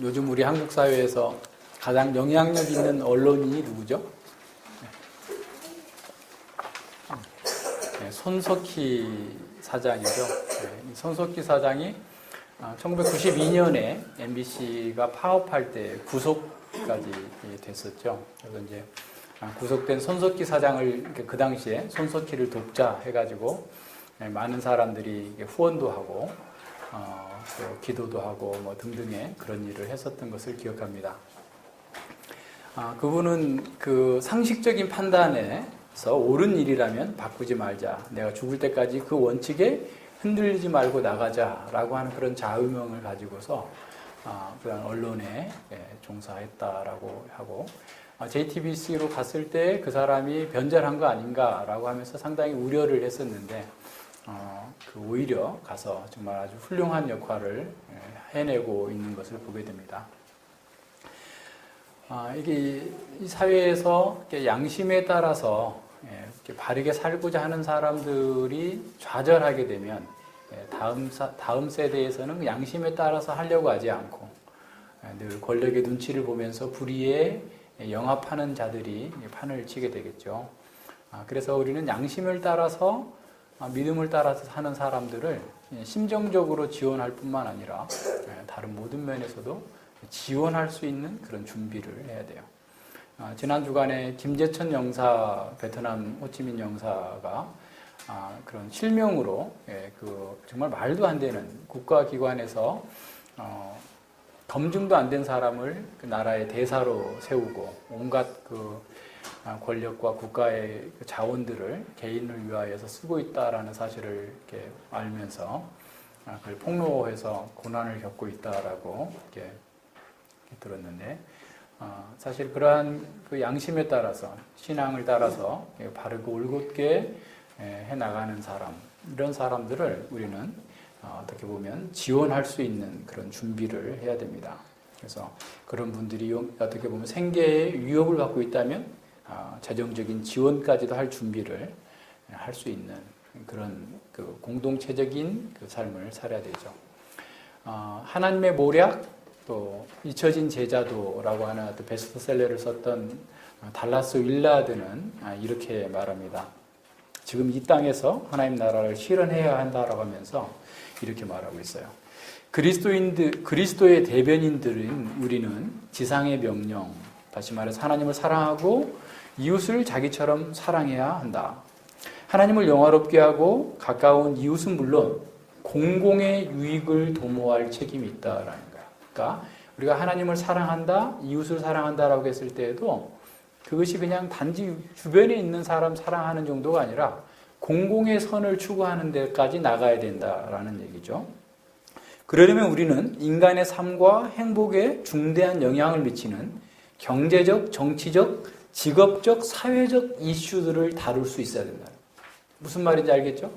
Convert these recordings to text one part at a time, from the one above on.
요즘 우리 한국 사회에서 가장 영향력 있는 언론인이 누구죠? 네, 손석희 사장이죠. 네, 손석희 사장이 1992년에 MBC가 파업할 때 구속까지 됐었죠. 그래서 이제 구속된 손석희 사장을 그 당시에 손석희를 돕자 해가지고 많은 사람들이 후원도 하고 또 기도도 하고 뭐 등등의 그런 일을 했었던 것을 기억합니다. 그분은 그 상식적인 판단에서 옳은 일이라면 바꾸지 말자. 내가 죽을 때까지 그 원칙에 흔들리지 말고 나가자라고 하는 그런 자의명을 가지고서 그런 언론에 종사했다라고 하고 JTBC로 갔을 때 그 사람이 변절한 거 아닌가라고 하면서 상당히 우려를 했었는데 오히려 가서 정말 아주 훌륭한 역할을 해내고 있는 것을 보게 됩니다. 이게 이 사회에서 양심에 따라서 바르게 살고자 하는 사람들이 좌절하게 되면 다음 세대에서는 양심에 따라서 하려고 하지 않고 늘 권력의 눈치를 보면서 불의에 영합하는 자들이 판을 치게 되겠죠. 그래서 우리는 양심을 따라서 믿음을 따라서 사는 사람들을 심정적으로 지원할 뿐만 아니라 다른 모든 면에서도 지원할 수 있는 그런 준비를 해야 돼요. 지난 주간에 김재천 영사, 베트남 호치민 영사가 그런 실명으로 정말 말도 안 되는 국가기관에서 검증도 안 된 사람을 그 나라의 대사로 세우고 온갖 그 권력과 국가의 자원들을 개인을 위하여서 쓰고 있다라는 사실을 이렇게 알면서 그걸 폭로해서 고난을 겪고 있다라고 이렇게 들었는데 사실 그러한 그 양심에 따라서 신앙을 따라서 바르고 올곧게 해 나가는 사람 이런 사람들을 우리는 어떻게 보면 지원할 수 있는 그런 준비를 해야 됩니다. 그래서 그런 분들이 어떻게 보면 생계에 위협을 받고 있다면 재정적인 지원까지도 할 준비를 할 수 있는 그런 그 공동체적인 그 삶을 살아야 되죠. 하나님의 모략 또 잊혀진 제자도라고 하는 베스트셀러를 썼던 달라스 윌라드는 이렇게 말합니다. 지금 이 땅에서 하나님 나라를 실현해야 한다라고 하면서 이렇게 말하고 있어요. 그리스도의 대변인들인 우리는 지상의 명령, 다시 말해서 하나님을 사랑하고 이웃을 자기처럼 사랑해야 한다. 하나님을 영화롭게 하고 가까운 이웃은 물론 공공의 유익을 도모할 책임이 있다라는 거야. 그러니까 우리가 하나님을 사랑한다, 이웃을 사랑한다라고 했을 때에도 그것이 그냥 단지 주변에 있는 사람 사랑하는 정도가 아니라 공공의 선을 추구하는 데까지 나가야 된다라는 얘기죠. 그러려면 우리는 인간의 삶과 행복에 중대한 영향을 미치는 경제적, 정치적, 직업적, 사회적 이슈들을 다룰 수 있어야 된다. 무슨 말인지 알겠죠?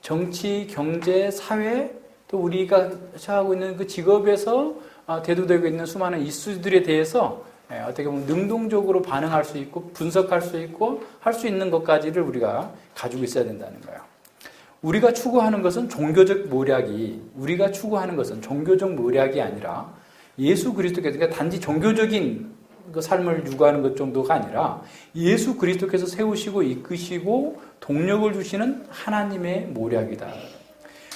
정치, 경제, 사회, 또 우리가 처하고 있는 그 직업에서 대두되고 있는 수많은 이슈들에 대해서 어떻게 보면 능동적으로 반응할 수 있고 분석할 수 있고 할 수 있는 것까지를 우리가 가지고 있어야 된다는 거예요. 우리가 추구하는 것은 종교적 모략이 아니라 예수 그리스도께서 그러니까 단지 종교적인 그 삶을 유구하는 것 정도가 아니라 예수 그리스도께서 세우시고 이끄시고 동력을 주시는 하나님의 모략이다.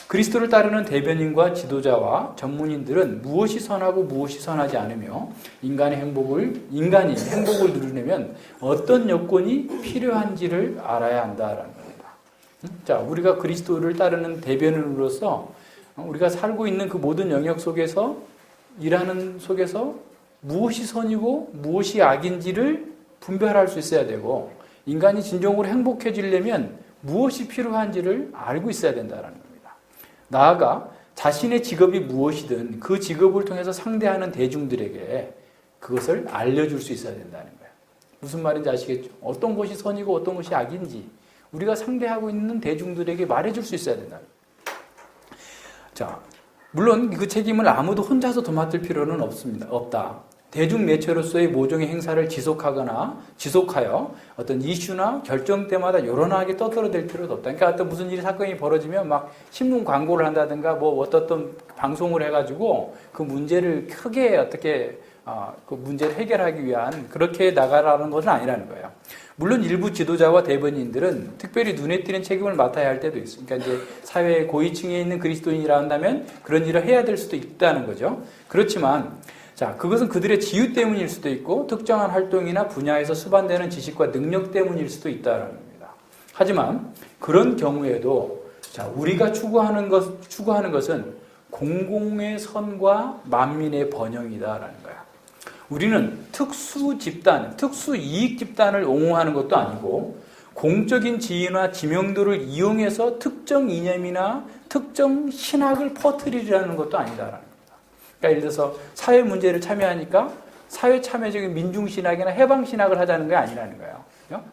그리스도를 따르는 대변인과 지도자와 전문인들은 무엇이 선하고 무엇이 선하지 않으며 인간이 행복을 누리려면 어떤 여건이 필요한지를 알아야 한다라는 겁니다. 자, 우리가 그리스도를 따르는 대변인으로서 우리가 살고 있는 그 모든 영역 속에서 일하는 속에서 무엇이 선이고 무엇이 악인지를 분별할 수 있어야 되고 인간이 진정으로 행복해지려면 무엇이 필요한지를 알고 있어야 된다는 겁니다. 나아가 자신의 직업이 무엇이든 그 직업을 통해서 상대하는 대중들에게 그것을 알려줄 수 있어야 된다는 거예요. 무슨 말인지 아시겠죠? 어떤 것이 선이고 어떤 것이 악인지 우리가 상대하고 있는 대중들에게 말해줄 수 있어야 된다는 거예요. 자, 물론 그 책임을 아무도 혼자서 도맡을 필요는 없다. 대중 매체로서의 모종의 행사를 지속하여 어떤 이슈나 결정 때마다 요란하게 떠들어댈 필요도 없다. 그러니까 어떤 무슨 일이 사건이 벌어지면 막 신문 광고를 한다든가 뭐 어떤 방송을 해가지고 그 문제를 크게 어떻게 그 문제를 해결하기 위한 그렇게 나가라는 것은 아니라는 거예요. 물론 일부 지도자와 대변인들은 특별히 눈에 띄는 책임을 맡아야 할 때도 있어요. 그러니까 이제 사회 고위층에 있는 그리스도인이라 한다면 그런 일을 해야 될 수도 있다는 거죠. 그렇지만 자, 그것은 그들의 지유 때문일 수도 있고 특정한 활동이나 분야에서 수반되는 지식과 능력 때문일 수도 있다는 겁니다. 하지만 그런 경우에도 자, 우리가 추구하는 것은 공공의 선과 만민의 번영이다라는 거야. 우리는 특수 집단, 특수 이익 집단을 옹호하는 것도 아니고 공적인 지위나 지명도를 이용해서 특정 이념이나 특정 신학을 퍼뜨리려는 것도 아니다라는 거야. 그러니까 예를 들어서 사회 문제를 참여하니까 사회 참여적인 민중신학이나 해방신학을 하자는 게 아니라는 거예요.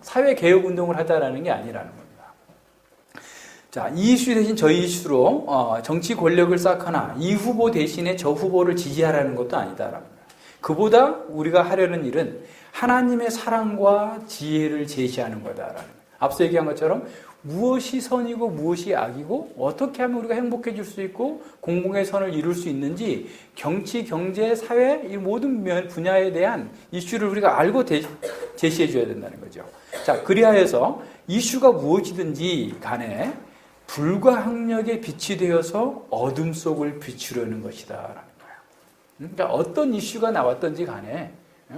사회 개혁운동을 하자라는 게 아니라는 겁니다. 자, 이 이슈 대신 저 이슈로 정치 권력을 쌓거나 이 후보 대신에 저 후보를 지지하라는 것도 아니다라는 거예요. 그보다 우리가 하려는 일은 하나님의 사랑과 지혜를 제시하는 거다라는 거예요. 앞서 얘기한 것처럼 무엇이 선이고 무엇이 악이고 어떻게 하면 우리가 행복해질 수 있고 공공의 선을 이룰 수 있는지 정치, 경제, 사회 이 모든 분야에 대한 이슈를 우리가 알고 제시해 줘야 된다는 거죠. 자, 그리하여서 이슈가 무엇이든지 간에 불과 학력에 빛이 되어서 어둠 속을 비추려는 것이다라는 거예요. 그러니까 어떤 이슈가 나왔든지 간에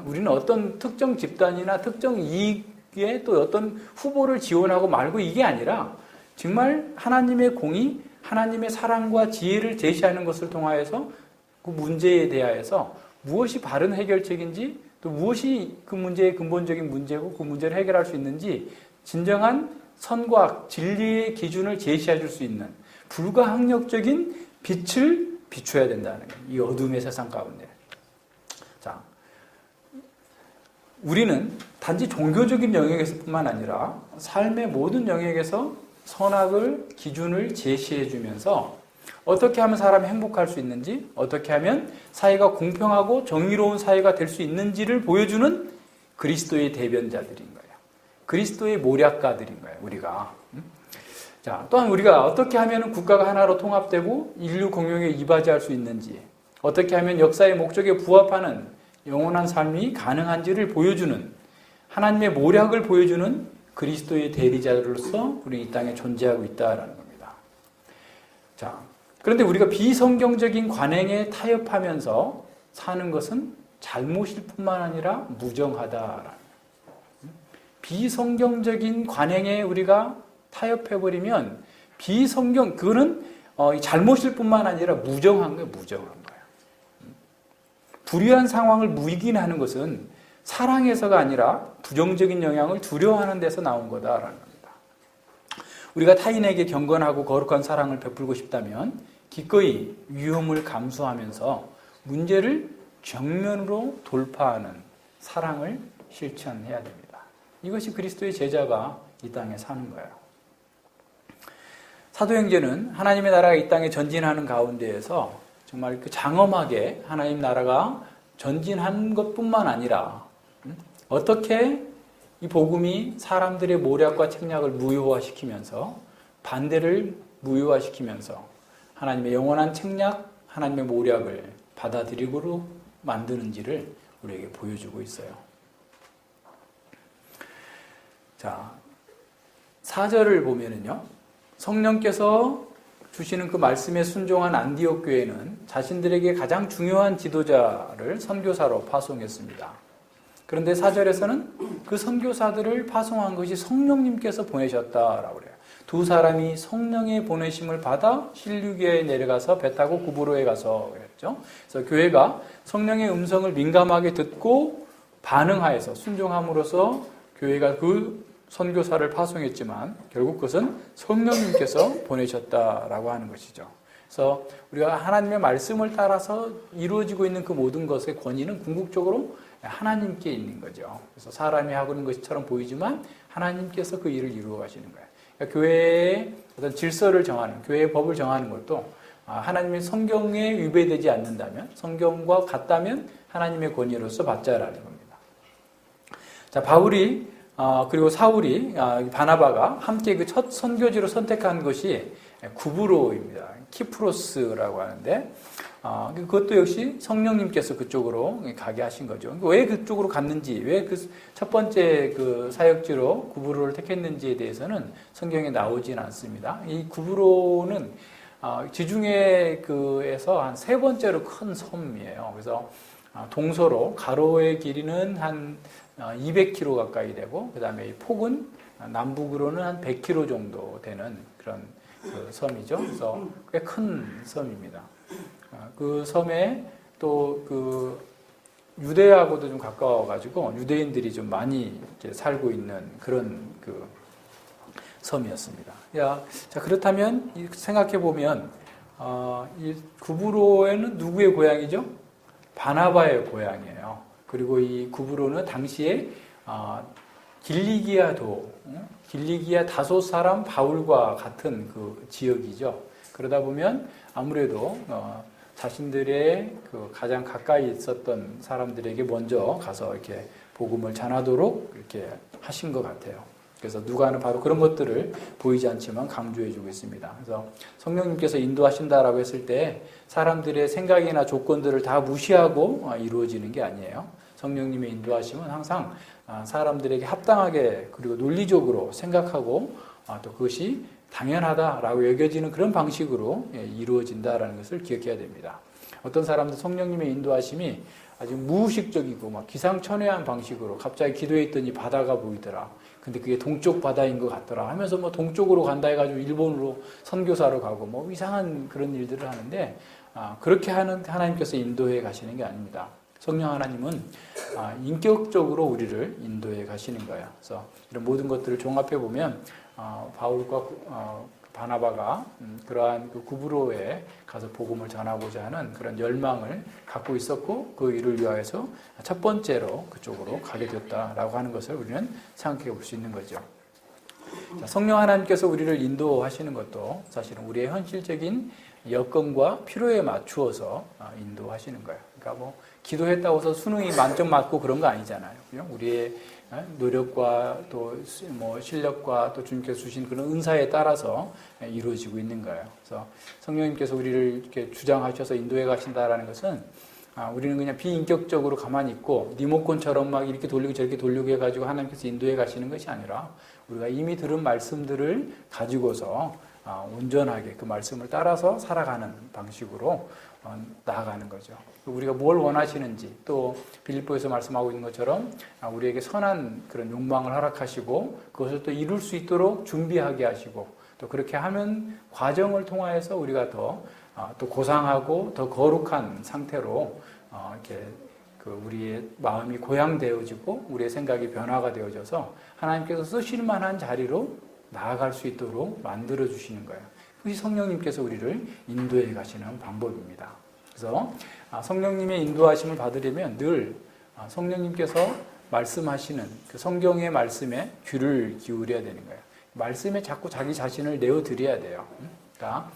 우리는 어떤 특정 집단이나 특정 이익에 또 어떤 후보를 지원하고 말고 이게 아니라 정말 하나님의 공의, 하나님의 사랑과 지혜를 제시하는 것을 통하여서 그 문제에 대하여서 무엇이 바른 해결책인지 또 무엇이 그 문제의 근본적인 문제고 그 문제를 해결할 수 있는지 진정한 선과 진리의 기준을 제시해 줄 수 있는 불가항력적인 빛을 비춰야 된다는 거예요. 이 어둠의 세상 가운데. 자, 우리는 단지 종교적인 영역에서뿐만 아니라 삶의 모든 영역에서 선악을 기준을 제시해 주면서 어떻게 하면 사람이 행복할 수 있는지, 어떻게 하면 사회가 공평하고 정의로운 사회가 될 수 있는지를 보여주는 그리스도의 대변자들인 거예요. 그리스도의 모략가들인 거예요, 우리가. 자, 또한 우리가 어떻게 하면 국가가 하나로 통합되고 인류 공용에 이바지할 수 있는지, 어떻게 하면 역사의 목적에 부합하는 영원한 삶이 가능한지를 보여주는 하나님의 모략을 보여주는 그리스도의 대리자로서 우리 이 땅에 존재하고 있다라는 겁니다. 자, 그런데 우리가 비성경적인 관행에 타협하면서 사는 것은 잘못일 뿐만 아니라 무정하다라는 비성경적인 관행에 우리가 타협해버리면 그거는 잘못일 뿐만 아니라 무정한 거예요. 무정한 거예요. 불의한 상황을 묵인하는 것은 사랑에서가 아니라 부정적인 영향을 두려워하는 데서 나온 거다라는 겁니다. 우리가 타인에게 경건하고 거룩한 사랑을 베풀고 싶다면 기꺼이 위험을 감수하면서 문제를 정면으로 돌파하는 사랑을 실천해야 됩니다. 이것이 그리스도의 제자가 이 땅에 사는 거예요. 사도행전은 하나님의 나라가 이 땅에 전진하는 가운데에서 정말 그 장엄하게 하나님 나라가 전진한 것뿐만 아니라 어떻게 이 복음이 사람들의 모략과 책략을 무효화시키면서 반대를 무효화시키면서 하나님의 영원한 책략, 하나님의 모략을 받아들이고 만드는지를 우리에게 보여주고 있어요. 자, 4절을 보면은요, 성령께서 주시는 그 말씀에 순종한 안디옥 교회는 자신들에게 가장 중요한 지도자를 선교사로 파송했습니다. 그런데 4절에서는 그 선교사들을 파송한 것이 성령님께서 보내셨다라고 그래요. 두 사람이 성령의 보내심을 받아 실류교에 내려가서 배 타고 구브로에 가서 그랬죠. 그래서 교회가 성령의 음성을 민감하게 듣고 반응하여서 순종함으로써 교회가 그 선교사를 파송했지만 결국 그것은 성령님께서 보내셨다라고 하는 것이죠. 그래서 우리가 하나님의 말씀을 따라서 이루어지고 있는 그 모든 것의 권위는 궁극적으로 하나님께 있는 거죠. 그래서 사람이 하고 있는 것처럼 보이지만 하나님께서 그 일을 이루어 가시는 거예요. 그러니까 교회의 어떤 질서를 정하는, 교회의 법을 정하는 것도 하나님의 성경에 위배되지 않는다면, 성경과 같다면 하나님의 권위로서 받자라는 겁니다. 자, 바울이 그리고 사울이 바나바가 함께 그 첫 선교지로 선택한 것이 구브로입니다. 키프로스라고 하는데 그것도 역시 성령님께서 그쪽으로 가게 하신 거죠. 왜 그쪽으로 갔는지, 왜 그 첫 번째 그 사역지로 구브로를 택했는지에 대해서는 성경에 나오진 않습니다. 이 구브로는 지중해 그에서 한 세 번째로 큰 섬이에요. 그래서 동서로 가로의 길이는 한 200km 가까이 되고, 그 다음에 이 폭은 남북으로는 한 100km 정도 되는 그런 그 섬이죠. 그래서 꽤 큰 섬입니다. 그 섬에 또 그 유대하고도 좀 가까워가지고 유대인들이 좀 많이 이렇게 살고 있는 그런 그 섬이었습니다. 자, 그렇다면 생각해 보면 이 구브로에는 누구의 고향이죠? 바나바의 고향이에요. 그리고 이 구브로는 당시에 길리기아 다소 사람 바울과 같은 그 지역이죠. 그러다 보면 아무래도 자신들의 그 가장 가까이 있었던 사람들에게 먼저 가서 이렇게 복음을 전하도록 이렇게 하신 것 같아요. 그래서 누가는 바로 그런 것들을 보이지 않지만 강조해주고 있습니다. 그래서 성령님께서 인도하신다라고 했을 때 사람들의 생각이나 조건들을 다 무시하고 이루어지는 게 아니에요. 성령님의 인도하심은 항상 사람들에게 합당하게 그리고 논리적으로 생각하고 또 그것이 당연하다라고 여겨지는 그런 방식으로 이루어진다라는 것을 기억해야 됩니다. 어떤 사람들 성령님의 인도하심이 아주 무의식적이고 막 기상천외한 방식으로 갑자기 기도에 있더니 바다가 보이더라. 근데 그게 동쪽 바다인 것 같더라 하면서 뭐 동쪽으로 간다 해가지고 일본으로 선교사로 가고 뭐 이상한 그런 일들을 하는데 그렇게 하는 하나님께서 인도해 가시는 게 아닙니다. 성령 하나님은 인격적으로 우리를 인도해 가시는 거예요. 그래서 이런 모든 것들을 종합해 보면 바울과 바나바가 그러한 그 구브로에 가서 복음을 전하고자 하는 그런 열망을 갖고 있었고 그 일을 위하여서 첫 번째로 그쪽으로 가게 되었다라고 하는 것을 우리는 생각해 볼 수 있는 거죠. 자, 성령 하나님께서 우리를 인도하시는 것도 사실은 우리의 현실적인 여건과 필요에 맞추어서 인도하시는 거예요. 그러니까 뭐 기도했다고 해서 수능이 만점 맞고 그런 거 아니잖아요. 우리의 노력과 또 뭐 실력과 또 주님께서 주신 그런 은사에 따라서 이루어지고 있는 거예요. 그래서 성령님께서 우리를 이렇게 주장하셔서 인도해 가신다라는 것은 우리는 그냥 비인격적으로 가만히 있고 리모컨처럼 막 이렇게 돌리고 저렇게 돌리고 해가지고 하나님께서 인도해 가시는 것이 아니라 우리가 이미 들은 말씀들을 가지고서 온전하게 그 말씀을 따라서 살아가는 방식으로 나아가는 거죠. 우리가 뭘 원하시는지 또 빌립보에서 말씀하고 있는 것처럼 우리에게 선한 그런 욕망을 허락하시고 그것을 또 이룰 수 있도록 준비하게 하시고 또 그렇게 하면 과정을 통하여서 우리가 더 또 고상하고 더 거룩한 상태로 이렇게 그 우리의 마음이 고양되어지고 우리의 생각이 변화가 되어져서 하나님께서 쓰실 만한 자리로 나아갈 수 있도록 만들어 주시는 거예요. 그것이 성령님께서 우리를 인도해 가시는 방법입니다. 그래서 성령님의 인도하심을 받으려면 늘 성령님께서 말씀하시는 그 성경의 말씀에 귀를 기울여야 되는 거예요. 말씀에 자꾸 자기 자신을 내어드려야 돼요. 그러니까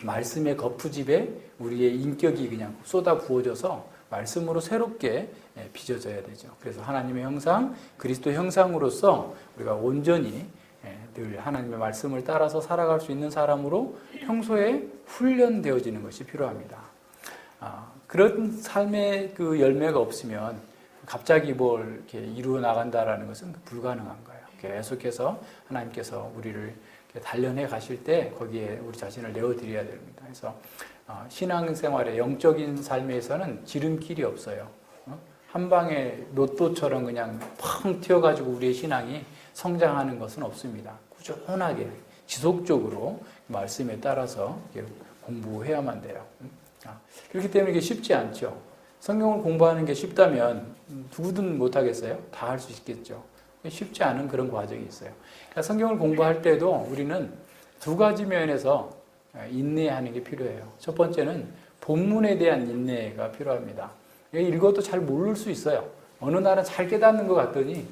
말씀의 거푸집에 우리의 인격이 그냥 쏟아 부어져서 말씀으로 새롭게 빚어져야 되죠. 그래서 하나님의 형상, 그리스도 형상으로서 우리가 온전히 늘 하나님의 말씀을 따라서 살아갈 수 있는 사람으로 평소에 훈련되어지는 것이 필요합니다. 그런 삶의 그 열매가 없으면 갑자기 뭘 이렇게 이루어 나간다라는 것은 불가능한 거예요. 계속해서 하나님께서 우리를 단련해 가실 때 거기에 우리 자신을 내어드려야 됩니다. 그래서 신앙생활의 영적인 삶에서는 지름길이 없어요. 한 방에 로또처럼 그냥 펑 튀어가지고 우리의 신앙이 성장하는 것은 없습니다. 꾸준하게 지속적으로 말씀에 따라서 공부해야만 돼요. 그렇기 때문에 이게 쉽지 않죠. 성경을 공부하는 게 쉽다면 누구든 못하겠어요? 다 할 수 있겠죠. 쉽지 않은 그런 과정이 있어요. 그러니까 성경을 공부할 때도 우리는 두 가지 면에서 인내하는 게 필요해요. 첫 번째는 본문에 대한 인내가 필요합니다. 읽어도 잘 모를 수 있어요. 어느 날은 잘 깨닫는 것 같더니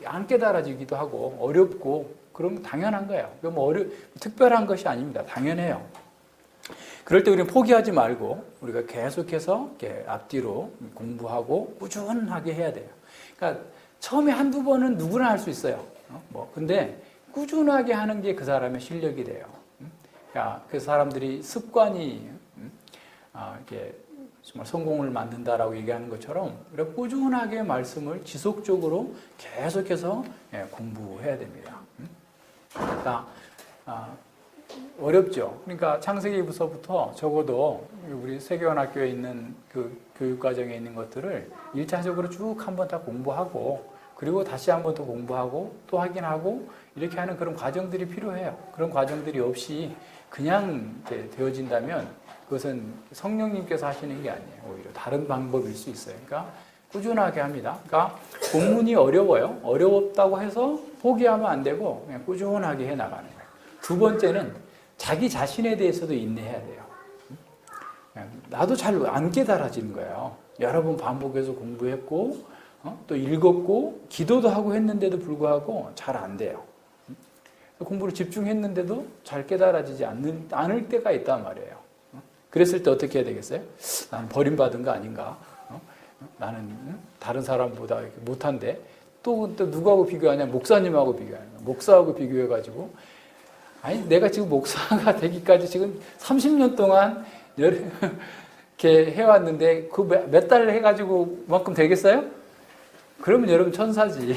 안 깨달아지기도 하고 어렵고 그런 거 당연한 거예요. 뭐 특별한 것이 아닙니다. 당연해요. 그럴 때 우리는 포기하지 말고 우리가 계속해서 이렇게 앞뒤로 공부하고 꾸준하게 해야 돼요. 그러니까 처음에 한두 번은 누구나 할 수 있어요. 근데 꾸준하게 하는 게 그 사람의 실력이 돼요. 그러니까 그 사람들이 습관이 이렇게 정말 성공을 만든다라고 얘기하는 것처럼 우리가 꾸준하게 말씀을 지속적으로 계속해서 공부해야 됩니다. 그러니까 어렵죠. 그러니까 창세기부터 적어도 우리 세계원학교에 있는 그 교육과정에 있는 것들을 1차적으로 쭉 한번 다 공부하고 그리고 다시 한번 더 공부하고 또 확인하고 이렇게 하는 그런 과정들이 필요해요. 그런 과정들이 없이 그냥 되어진다면 그것은 성령님께서 하시는 게 아니에요. 오히려 다른 방법일 수 있어요. 그러니까 꾸준하게 합니다. 그러니까 본문이 어려워요. 어려웠다고 해서 포기하면 안 되고 그냥 꾸준하게 해나가는 거예요. 두 번째는 자기 자신에 대해서도 인내해야 돼요. 나도 잘 안 깨달아지는 거예요. 여러 번 반복해서 공부했고 또 읽었고 기도도 하고 했는데도 불구하고 잘 안 돼요. 공부를 집중했는데도 잘 깨달아지지 않을 때가 있단 말이에요. 그랬을 때 어떻게 해야 되겠어요? 나는 버림받은 거 아닌가? 나는 다른 사람보다 못한데 또 누구하고 비교하냐? 목사님하고 비교하냐? 목사하고 비교해가지고 아니 내가 지금 목사가 되기까지 지금 30년 동안 이렇게 해왔는데 그 몇 달 해가지고 그만큼 되겠어요? 그러면 여러분 천사지.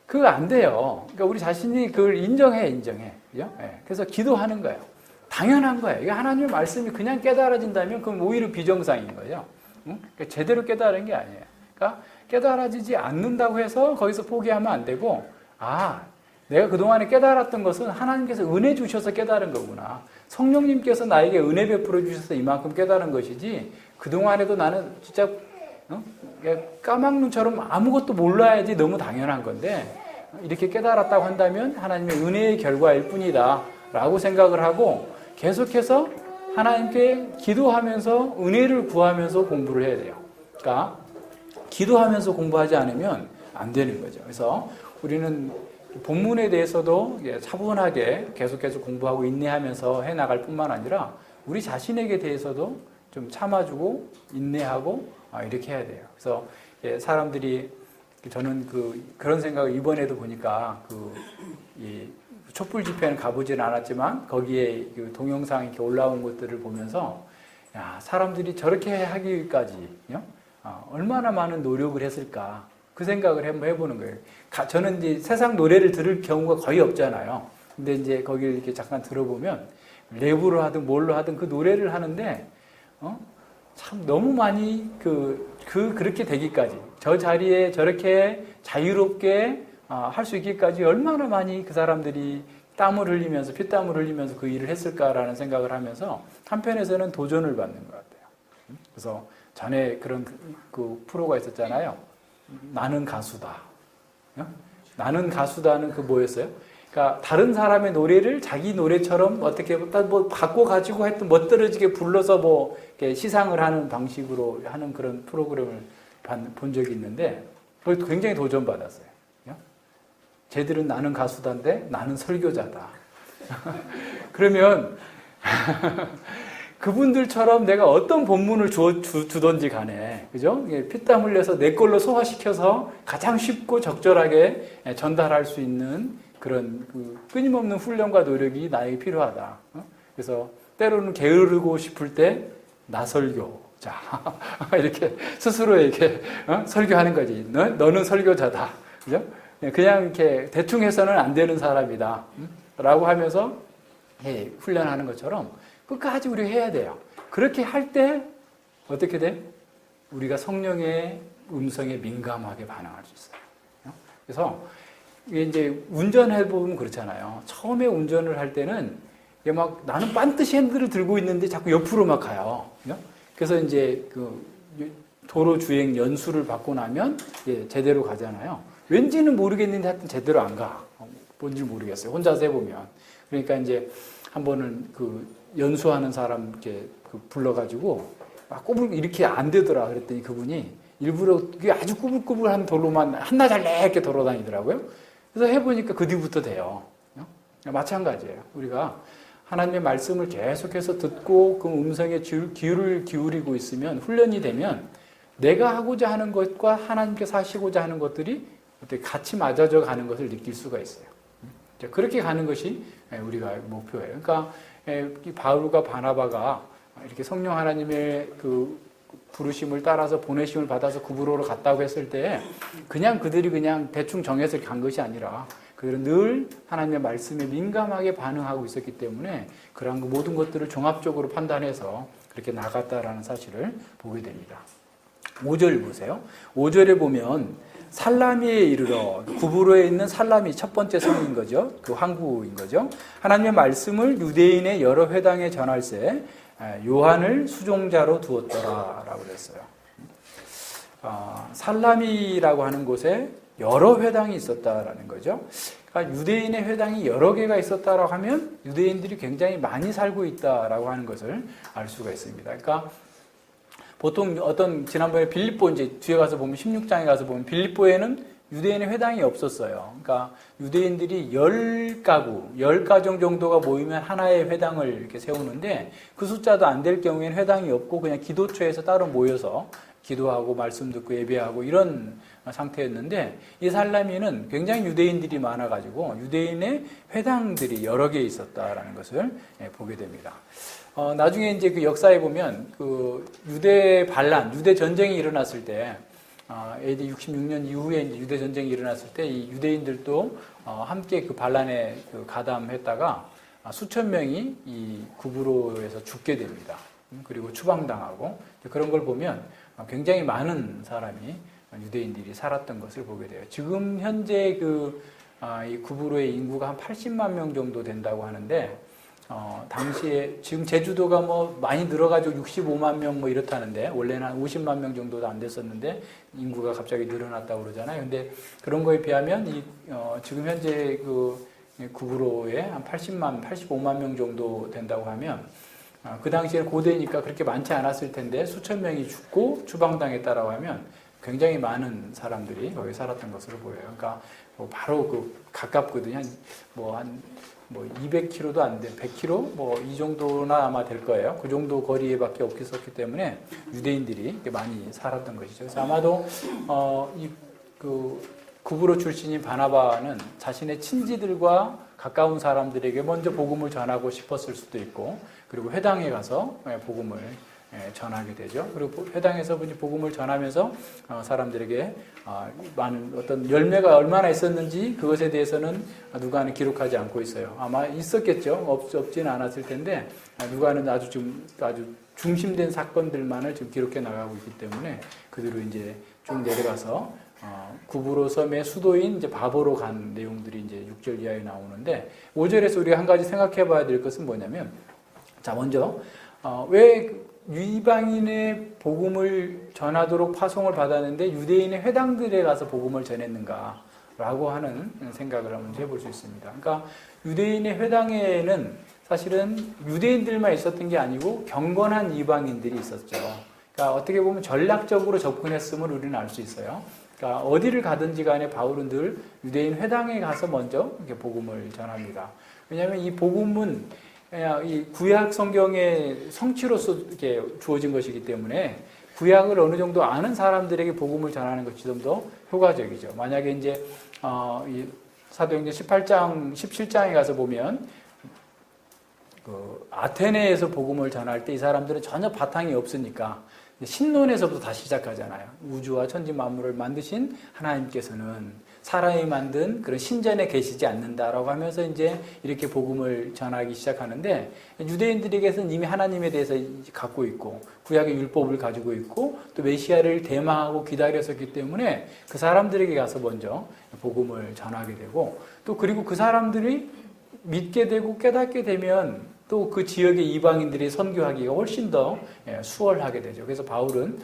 그거 안 돼요. 그러니까 우리 자신이 그걸 인정해. 그죠? 그래서 기도하는 거예요. 당연한 거예요. 이게 하나님의 말씀이 그냥 깨달아진다면 그건 오히려 비정상인 거죠. 그러니까 제대로 깨달은 게 아니에요. 그러니까 깨달아지지 않는다고 해서 거기서 포기하면 안 되고, 내가 그동안에 깨달았던 것은 하나님께서 은혜 주셔서 깨달은 거구나. 성령님께서 나에게 은혜 베풀어 주셔서 이만큼 깨달은 것이지, 그동안에도 나는 진짜 까막눈처럼 아무것도 몰라야지 너무 당연한 건데, 이렇게 깨달았다고 한다면 하나님의 은혜의 결과일 뿐이다 라고 생각을 하고 계속해서 하나님께 기도하면서 은혜를 구하면서 공부를 해야 돼요. 그러니까 기도하면서 공부하지 않으면 안 되는 거죠. 그래서 우리는 본문에 대해서도 차분하게 계속해서 공부하고 인내하면서 해나갈 뿐만 아니라 우리 자신에게 대해서도 좀 참아주고 인내하고 이렇게 해야 돼요. 그래서 사람들이 저는 그런 생각을 이번에도 보니까 이 촛불 집회는 가보지는 않았지만 거기에 동영상 이렇게 올라온 것들을 보면서 사람들이 저렇게 하기까지 얼마나 많은 노력을 했을까 그 생각을 한번 해보는 거예요. 저는 이제 세상 노래를 들을 경우가 거의 없잖아요. 근데 이제 거기를 이렇게 잠깐 들어보면 랩으로 하든 뭘로 하든 그 노래를 하는데 참 너무 많이 그렇게 되기까지 저 자리에 저렇게 자유롭게 할 수 있기까지 얼마나 많이 그 사람들이 땀을 흘리면서 피땀을 흘리면서 그 일을 했을까라는 생각을 하면서 한편에서는 도전을 받는 것 같아요. 그래서 전에 그런 그 프로가 있었잖아요. 나는 가수다. 나는 가수다는 그 뭐였어요? 그러니까 다른 사람의 노래를 자기 노래처럼 어떻게 뭐 바꿔 가지고 하여튼 멋들어지게 불러서 뭐 시상을 하는 방식으로 하는 그런 프로그램을 본 적이 있는데 굉장히 도전받았어요. 쟤들은 나는 가수다인데 나는 설교자다. 그러면 그분들처럼 내가 어떤 본문을 주던지 간에, 그죠? 피땀 흘려서 내 걸로 소화시켜서 가장 쉽고 적절하게 전달할 수 있는 그런 끊임없는 훈련과 노력이 나에게 필요하다. 그래서 때로는 게으르고 싶을 때 나 설교자 이렇게 스스로에게 설교하는 거지. 너는 설교자다. 그죠? 그냥 이렇게 대충 해서는 안 되는 사람이다. 라고 하면서 훈련하는 것처럼 끝까지 우리가 해야 돼요. 그렇게 할 때 어떻게 돼? 우리가 성령의 음성에 민감하게 반응할 수 있어요. 그래서 이제 운전해보면 그렇잖아요. 처음에 운전을 할 때는 막 나는 반드시 핸들을 들고 있는데 자꾸 옆으로 막 가요. 그래서 이제 도로 주행 연수를 받고 나면 제대로 가잖아요. 왠지는 모르겠는데 하여튼 제대로 안 가. 뭔지 모르겠어요. 혼자서 해보면. 그러니까 이제 한 번은 연수하는 사람 이렇게 불러가지고 막 이렇게 안 되더라. 그랬더니 그분이 일부러 아주 꾸불꾸불한 도로만 한나절래 이렇게 돌아다니더라고요. 그래서 해보니까 그 뒤부터 돼요. 마찬가지예요. 우리가 하나님의 말씀을 계속해서 듣고 그 음성에 귀를 기울이고 있으면, 훈련이 되면 내가 하고자 하는 것과 하나님께서 하시고자 하는 것들이 같이 맞아져 가는 것을 느낄 수가 있어요. 그렇게 가는 것이 우리가 목표예요. 그러니까 바울과 바나바가 이렇게 성령 하나님의 그 부르심을 따라서 보내심을 받아서 구브로로 갔다고 했을 때 그냥 그들이 그냥 대충 정해서 간 것이 아니라 그들은 늘 하나님의 말씀에 민감하게 반응하고 있었기 때문에 그러한 모든 것들을 종합적으로 판단해서 그렇게 나갔다라는 사실을 보게 됩니다. 5절 보세요. 5절에 보면 살라미에 이르러, 구브로에 있는 살라미 첫 번째 성인 거죠. 그 항구인 거죠. 하나님의 말씀을 유대인의 여러 회당에 전할세 요한을 수종자로 두었더라라고 그랬어요. 살라미라고 하는 곳에 여러 회당이 있었다라는 거죠. 그러니까 유대인의 회당이 여러 개가 있었다라고 하면 유대인들이 굉장히 많이 살고 있다라고 하는 것을 알 수가 있습니다. 그러니까 보통 지난번에 빌립보 이제 뒤에 가서 보면 16장에 가서 보면 빌립보에는 유대인의 회당이 없었어요. 그러니까 유대인들이 10가정 정도가 모이면 하나의 회당을 이렇게 세우는데 그 숫자도 안 될 경우에는 회당이 없고 그냥 기도처에서 따로 모여서 기도하고 말씀 듣고 예배하고 이런 상태였는데 이 살라미는 굉장히 유대인들이 많아가지고 유대인의 회당들이 여러 개 있었다라는 것을 보게 됩니다. 나중에 이제 그 역사에 보면 그 유대 전쟁이 일어났을 때, AD 66년 이후에 이제 유대 전쟁이 일어났을 때 이 유대인들도 함께 그 반란에 가담했다가 수천 명이 이 구브로에서 죽게 됩니다. 그리고 추방당하고 그런 걸 보면 굉장히 많은 사람이 유대인들이 살았던 것을 보게 돼요. 지금 현재 이 구브로의 인구가 한 80만 명 정도 된다고 하는데, 당시에 지금 제주도가 많이 늘어가지고 65만 명 이렇다는데 원래는 한 50만 명 정도도 안 됐었는데 인구가 갑자기 늘어났다고 그러잖아요. 근데 그런 거에 비하면 지금 현재 구브로에 한 85만 명 정도 된다고 하면 그 당시에 고대니까 그렇게 많지 않았을 텐데 수천 명이 죽고 추방당했다라고 하면 굉장히 많은 사람들이 거기 살았던 것으로 보여요. 그러니까 바로 가깝거든요. 한 200km도 안 돼, 100km 이 정도나 아마 될 거예요. 그 정도 거리에밖에 없었기 때문에 유대인들이 많이 살았던 것이죠. 그래서 아마도 구브로 출신인 바나바는 자신의 친지들과 가까운 사람들에게 먼저 복음을 전하고 싶었을 수도 있고, 그리고 회당에 가서 복음을 전하게 되죠. 그리고 회당에서 복음을 전하면서 사람들에게 많은 어떤 열매가 얼마나 있었는지 그것에 대해서는 누가는 기록하지 않고 있어요. 아마 있었겠죠. 없지는 않았을 텐데 누가는 아주 중심된 사건들만을 지금 기록해 나가고 있기 때문에 그대로 이제 쭉 내려가서 구브로 섬의 수도인 이제 바보로 간 내용들이 이제 6절 이하에 나오는데 5절에서 우리가 한 가지 생각해 봐야 될 것은 뭐냐면, 자, 먼저 왜 이방인의 복음을 전하도록 파송을 받았는데 유대인의 회당들에 가서 복음을 전했는가라고 하는 생각을 한번 해볼 수 있습니다. 그러니까 유대인의 회당에는 사실은 유대인들만 있었던 게 아니고 경건한 이방인들이 있었죠. 그러니까 어떻게 보면 전략적으로 접근했음을 우리는 알 수 있어요. 그러니까 어디를 가든지 간에 바울은 늘 유대인 회당에 가서 먼저 이렇게 복음을 전합니다. 왜냐하면 이 복음은 이 구약 성경의 성취로서 이렇게 주어진 것이기 때문에 구약을 어느 정도 아는 사람들에게 복음을 전하는 것이 좀 더 효과적이죠. 만약에 이제 이 사도행전 18장, 17장에 가서 보면 아테네에서 복음을 전할 때 이 사람들은 전혀 바탕이 없으니까 신론에서부터 다시 시작하잖아요. 우주와 천지 만물을 만드신 하나님께서는 사람이 만든 그런 신전에 계시지 않는다라고 하면서 이제 이렇게 복음을 전하기 시작하는데, 유대인들에게서는 이미 하나님에 대해서 갖고 있고 구약의 율법을 가지고 있고 또 메시아를 대망하고 기다렸었기 때문에 그 사람들에게 가서 먼저 복음을 전하게 되고, 또 그리고 그 사람들이 믿게 되고 깨닫게 되면 또 그 지역의 이방인들이 선교하기가 훨씬 더 수월하게 되죠. 그래서 바울은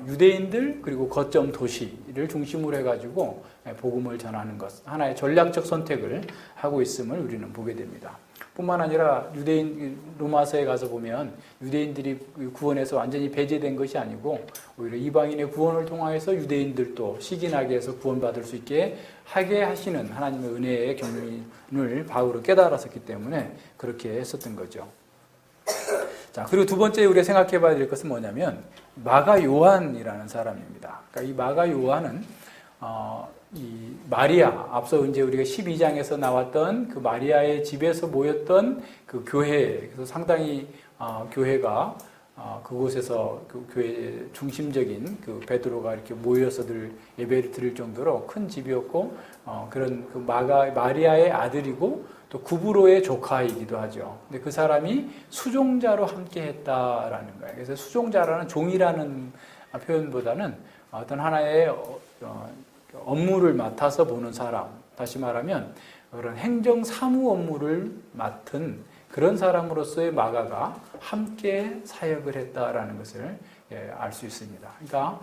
유대인들 그리고 거점 도시를 중심으로 해가지고 복음을 전하는 것, 하나의 전략적 선택을 하고 있음을 우리는 보게 됩니다. 뿐만 아니라 유대인 로마서에 가서 보면 유대인들이 구원에서 완전히 배제된 것이 아니고 오히려 이방인의 구원을 통하여서 유대인들도 시기나게 해서 구원받을 수 있게 하게 하시는 하나님의 은혜의 경륜을 바울은 깨달았었기 때문에 그렇게 했었던 거죠. 자, 그리고 두 번째 우리가 생각해 봐야 될 것은 뭐냐면 마가 요한이라는 사람입니다. 그러니까 이 마가 요한은 이 마리아, 앞서 이제 우리가 12장에서 나왔던 그 마리아의 집에서 모였던 그 교회, 그래서 상당히 교회가 그곳에서 그 교회 중심적인 그 베드로가 이렇게 모여서들 예배를 드릴 정도로 큰 집이었고, 그런 그 마리아의 아들이고 또 구브로의 조카이기도 하죠. 근데 그 사람이 수종자로 함께 했다라는 거예요. 그래서 수종자라는 종이라는 표현보다는 어떤 하나의 업무를 맡아서 보는 사람, 다시 말하면 그런 행정 사무 업무를 맡은 그런 사람으로서의 마가가 함께 사역을 했다라는 것을 알 수 있습니다. 그러니까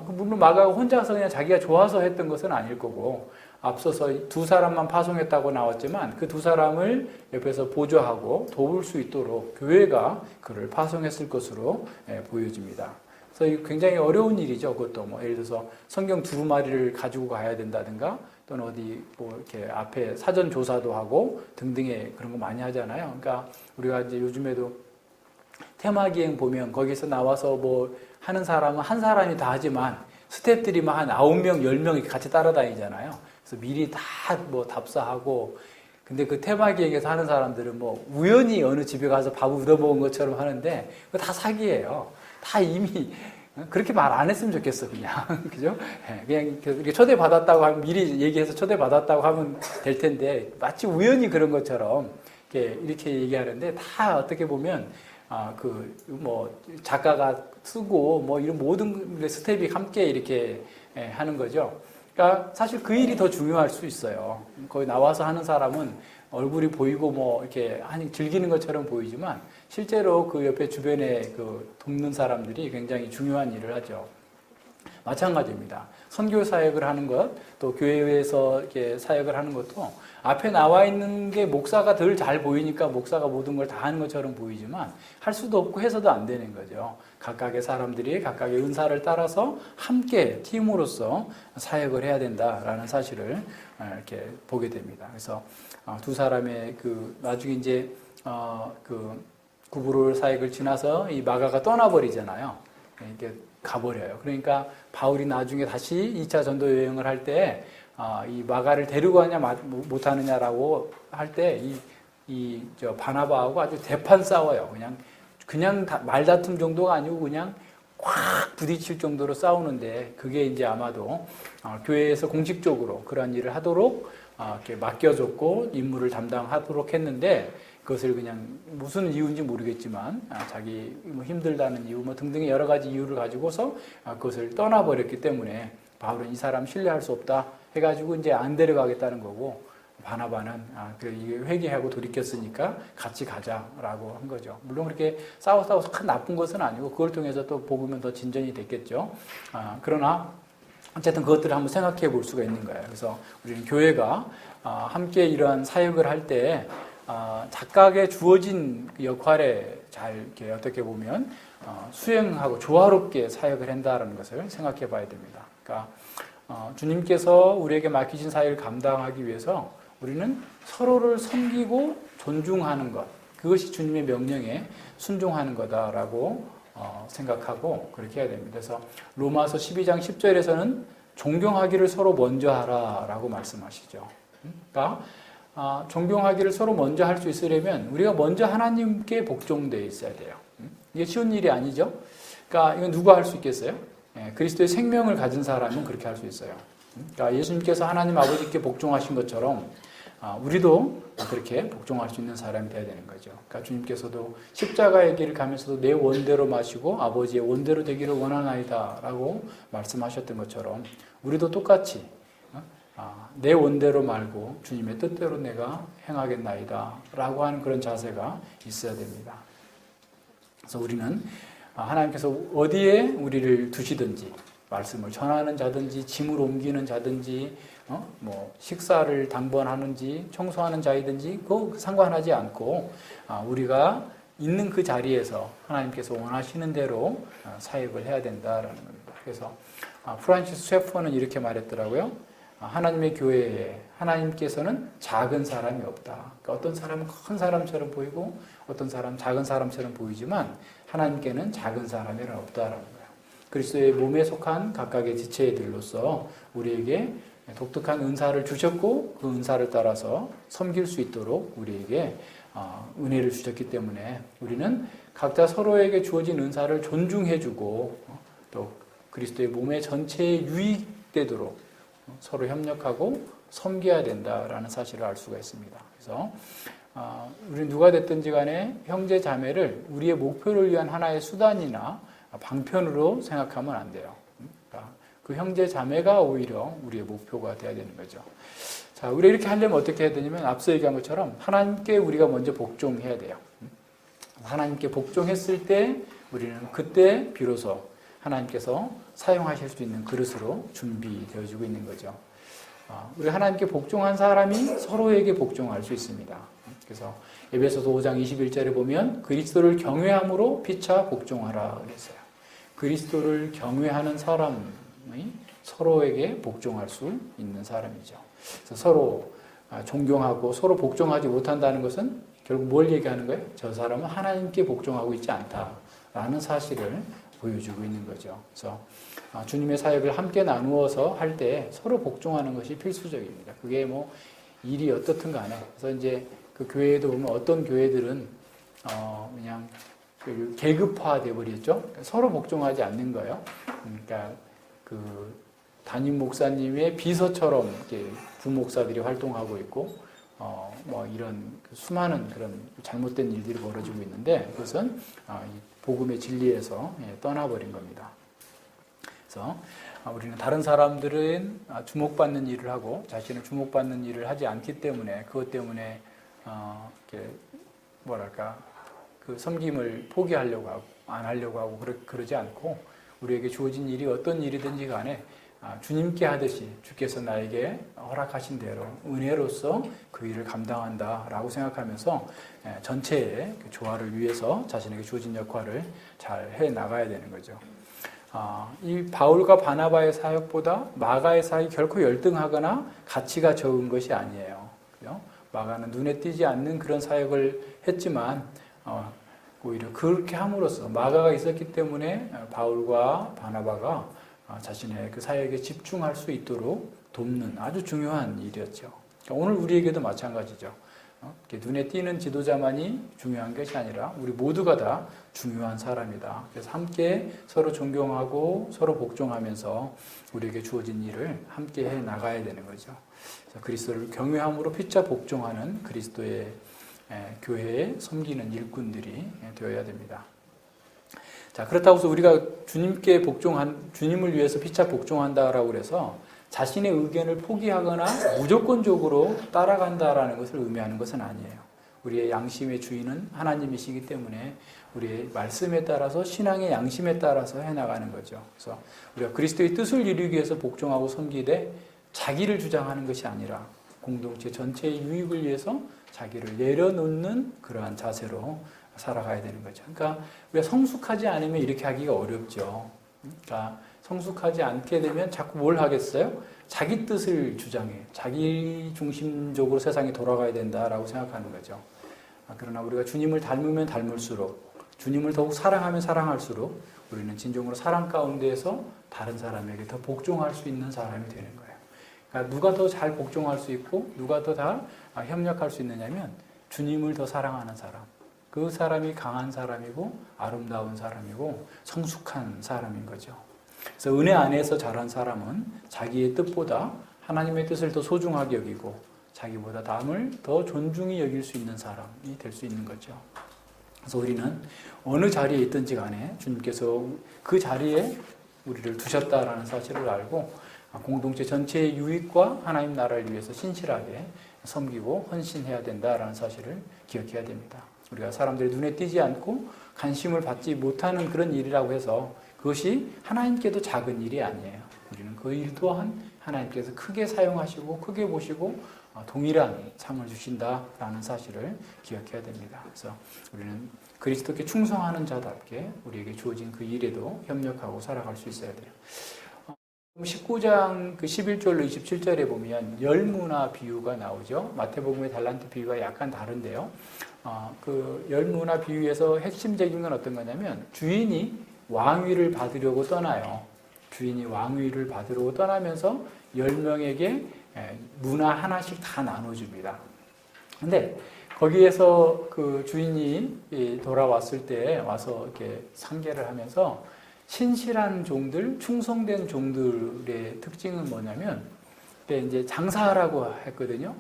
물론 마가가 혼자서 그냥 자기가 좋아서 했던 것은 아닐 거고, 앞서서 두 사람만 파송했다고 나왔지만 그 두 사람을 옆에서 보조하고 도울 수 있도록 교회가 그를 파송했을 것으로 보여집니다. 그래서 굉장히 어려운 일이죠. 그것도 뭐 예를 들어서 성경 두루마리를 가지고 가야 된다든가, 또는 어디 뭐 이렇게 앞에 사전 조사도 하고 등등의 그런 거 많이 하잖아요. 그러니까 우리가 이제 요즘에도 테마기행 보면 거기서 나와서 뭐 하는 사람은 한 사람이 다 하지만 스태프들이 막 한 9명, 10명 이렇게 같이 따라다니잖아요. 그래서 미리 다 뭐 답사하고, 근데 그 테마기행에서 하는 사람들은 뭐 우연히 어느 집에 가서 밥을 얻어먹은 것처럼 하는데 그거 다 사기예요. 다 이미 그렇게 말 안 했으면 좋겠어, 그냥. 그죠? 그냥 이렇게 초대받았다고 하면 미리 얘기해서 초대받았다고 하면 될 텐데, 마치 우연히 그런 것처럼 이렇게 얘기하는데, 다 어떻게 보면, 작가가 쓰고, 뭐 이런 모든 스텝이 함께 이렇게 하는 거죠. 그러니까 사실 그 일이 더 중요할 수 있어요. 거기 나와서 하는 사람은 얼굴이 보이고 뭐 이렇게 즐기는 것처럼 보이지만 실제로 그 옆에 주변에 그 돕는 사람들이 굉장히 중요한 일을 하죠. 마찬가지입니다. 선교 사역을 하는 것, 또 교회에서 이렇게 사역을 하는 것도 앞에 나와 있는 게 목사가 덜 잘 보이니까 목사가 모든 걸 다 하는 것처럼 보이지만 할 수도 없고 해서도 안 되는 거죠. 각각의 사람들이 각각의 은사를 따라서 함께 팀으로서 사역을 해야 된다라는 사실을 이렇게 보게 됩니다. 그래서 두 사람의 나중에 이제 구브로 사역을 지나서 이 마가가 떠나버리잖아요. 이렇게 가버려요. 그러니까 바울이 나중에 다시 2차 전도 여행을 할 때 이 마가를 데리고 가냐 못하느냐라고 할 때 저 바나바하고 아주 대판 싸워요. 그냥 말다툼 정도가 아니고 그냥 꽉 부딪힐 정도로 싸우는데, 그게 이제 아마도 교회에서 공식적으로 그러한 일을 하도록 이렇게 맡겨줬고 임무를 담당하도록 했는데, 그것을 그냥 무슨 이유인지 모르겠지만 자기 힘들다는 이유 뭐 등등의 여러 가지 이유를 가지고서 그것을 떠나버렸기 때문에 바울은 이 사람 신뢰할 수 없다 해가지고 이제 안 데려가겠다는 거고, 바나바는 회개하고 돌이켰으니까 같이 가자라고 한 거죠. 물론 그렇게 싸워서 큰 나쁜 것은 아니고 그걸 통해서 또 복음은 더 진전이 됐겠죠. 그러나 어쨌든 그것들을 한번 생각해 볼 수가 있는 거예요. 그래서 우리는 교회가 함께 이러한 사역을 할 때 각각의 주어진 역할에 잘 이렇게 어떻게 보면 수행하고 조화롭게 사역을 한다는 것을 생각해 봐야 됩니다. 그러니까 주님께서 우리에게 맡기신 사역을 감당하기 위해서 우리는 서로를 섬기고 존중하는 것, 그것이 주님의 명령에 순종하는 거다라고 생각하고 그렇게 해야 됩니다. 그래서 로마서 12장 10절에서는 존경하기를 서로 먼저 하라라고 말씀하시죠. 그러니까 존경하기를 서로 먼저 할 수 있으려면 우리가 먼저 하나님께 복종되어 있어야 돼요. 이게 쉬운 일이 아니죠. 그러니까 이건 누가 할 수 있겠어요? 그리스도의 생명을 가진 사람은 그렇게 할 수 있어요. 그러니까 예수님께서 하나님 아버지께 복종하신 것처럼 우리도 그렇게 복종할 수 있는 사람이 되어야 되는 거죠. 그러니까 주님께서도 십자가의 길을 가면서도 내 원대로 마시고 아버지의 원대로 되기를 원하나이다 라고 말씀하셨던 것처럼 우리도 똑같이 내 원대로 말고 주님의 뜻대로 내가 행하겠나이다 라고 하는 그런 자세가 있어야 됩니다. 그래서 우리는 하나님께서 어디에 우리를 두시든지 말씀을 전하는 자든지 짐을 옮기는 자든지 뭐 식사를 당번하는지 청소하는 자이든지 그거 상관하지 않고 우리가 있는 그 자리에서 하나님께서 원하시는 대로 사역을 해야 된다라는 겁니다. 그래서 프란시스 셰퍼는 이렇게 말했더라고요. 하나님의 교회에 하나님께서는 작은 사람이 없다. 그러니까 어떤 사람은 큰 사람처럼 보이고 어떤 사람은 작은 사람처럼 보이지만 하나님께는 작은 사람이란 없다라는 거예요. 그리스도의 몸에 속한 각각의 지체들로서 우리에게 독특한 은사를 주셨고 그 은사를 따라서 섬길 수 있도록 우리에게 은혜를 주셨기 때문에 우리는 각자 서로에게 주어진 은사를 존중해주고 또 그리스도의 몸의 전체에 유익되도록 서로 협력하고 섬겨야 된다라는 사실을 알 수가 있습니다. 그래서 우리 누가 됐든지 간에 형제 자매를 우리의 목표를 위한 하나의 수단이나 방편으로 생각하면 안 돼요. 그러니까 그 형제 자매가 오히려 우리의 목표가 돼야 되는 거죠. 자, 우리가 이렇게 하려면 어떻게 해야 되냐면 앞서 얘기한 것처럼 하나님께 우리가 먼저 복종해야 돼요. 하나님께 복종했을 때 우리는 그때 비로소 하나님께서 사용하실 수 있는 그릇으로 준비되어지고 있는 거죠. 우리 하나님께 복종한 사람이 서로에게 복종할 수 있습니다. 그래서 에베소서 5장 21절에 보면 그리스도를 경외함으로 피차 복종하라 그랬어요. 그리스도를 경외하는 사람이 서로에게 복종할 수 있는 사람이죠. 그래서 서로 존경하고 서로 복종하지 못한다는 것은 결국 뭘 얘기하는 거예요? 저 사람은 하나님께 복종하고 있지 않다라는 사실을 보여주고 있는 거죠. 그래서 주님의 사역을 함께 나누어서 할 때 서로 복종하는 것이 필수적입니다. 그게 뭐 일이 어떻든 간에. 그래서 이제 그 교회에도 보면 어떤 교회들은 그냥 계급화돼 버렸죠. 서로 복종하지 않는 거예요. 그러니까 그 담임 목사님의 비서처럼 이렇게 부목사들이 활동하고 있고 뭐 이런 수많은 그런 잘못된 일들이 벌어지고 있는데 그것은 복음의 진리에서 떠나버린 겁니다. 그래서 우리는 다른 사람들은 주목받는 일을 하고 자신은 주목받는 일을 하지 않기 때문에 그것 때문에 이렇게 뭐랄까 그 섬김을 포기하려고 하고 안 하려고 하고 그러지 않고 우리에게 주어진 일이 어떤 일이든지 간에 주님께 하듯이 주께서 나에게 허락하신 대로 은혜로서 그 일을 감당한다라고 생각하면서 전체의 조화를 위해서 자신에게 주어진 역할을 잘 해나가야 되는 거죠. 이 바울과 바나바의 사역보다 마가의 사역이 결코 열등하거나 가치가 적은 것이 아니에요. 그죠? 마가는 눈에 띄지 않는 그런 사역을 했지만 오히려 그렇게 함으로써 마가가 있었기 때문에 바울과 바나바가 자신의 그 사역에 집중할 수 있도록 돕는 아주 중요한 일이었죠. 그러니까 오늘 우리에게도 마찬가지죠. 눈에 띄는 지도자만이 중요한 것이 아니라 우리 모두가 다 중요한 사람이다. 그래서 함께 서로 존경하고 서로 복종하면서 우리에게 주어진 일을 함께 해 나가야 되는 거죠. 그래서 그리스도를 경외함으로 피차 복종하는 그리스도의 교회에 섬기는 일꾼들이 되어야 됩니다. 자, 그렇다고 해서 우리가 주님을 위해서 피차 복종한다라고 그래서 자신의 의견을 포기하거나 무조건적으로 따라간다라는 것을 의미하는 것은 아니에요. 우리의 양심의 주인은 하나님이시기 때문에 우리의 말씀에 따라서 신앙의 양심에 따라서 해나가는 거죠. 그래서 우리가 그리스도의 뜻을 이루기 위해서 복종하고 섬기되 자기를 주장하는 것이 아니라 공동체 전체의 유익을 위해서 자기를 내려놓는 그러한 자세로 살아가야 되는 거죠. 그러니까 우리가 성숙하지 않으면 이렇게 하기가 어렵죠. 그러니까 성숙하지 않게 되면 자꾸 뭘 하겠어요? 자기 뜻을 주장해. 자기 중심적으로 세상이 돌아가야 된다라고 생각하는 거죠. 그러나 우리가 주님을 닮으면 닮을수록 주님을 더욱 사랑하면 사랑할수록 우리는 진정으로 사랑 가운데에서 다른 사람에게 더 복종할 수 있는 사람이 되는 거예요. 그러니까 누가 더 잘 복종할 수 있고 누가 더 다 협력할 수 있느냐면 주님을 더 사랑하는 사람. 그 사람이 강한 사람이고 아름다운 사람이고 성숙한 사람인 거죠. 그래서 은혜 안에서 자란 사람은 자기의 뜻보다 하나님의 뜻을 더 소중하게 여기고 자기보다 남을 더 존중히 여길 수 있는 사람이 될 수 있는 거죠. 그래서 우리는 어느 자리에 있든지 간에 주님께서 그 자리에 우리를 두셨다라는 사실을 알고 공동체 전체의 유익과 하나님 나라를 위해서 신실하게 섬기고 헌신해야 된다라는 사실을 기억해야 됩니다. 우리가 사람들이 눈에 띄지 않고 관심을 받지 못하는 그런 일이라고 해서 그것이 하나님께도 작은 일이 아니에요. 우리는 그 일 또한 하나님께서 크게 사용하시고 크게 보시고 동일한 상을 주신다라는 사실을 기억해야 됩니다. 그래서 우리는 그리스도께 충성하는 자답게 우리에게 주어진 그 일에도 협력하고 살아갈 수 있어야 돼요. 19장 그 11절로 27절에 보면 열무나 비유가 나오죠. 마태복음의 달란트 비유가 약간 다른데요. 그 열무나 비유에서 핵심적인 건 어떤 거냐면 주인이 왕위를 받으려고 떠나요. 주인이 왕위를 받으려고 떠나면서 10명에게 문화 하나씩 다 나눠줍니다. 근데 거기에서 그 주인이 돌아왔을 때 와서 이렇게 상계를 하면서 신실한 종들, 충성된 종들의 특징은 뭐냐면 이제 장사하라고 했거든요.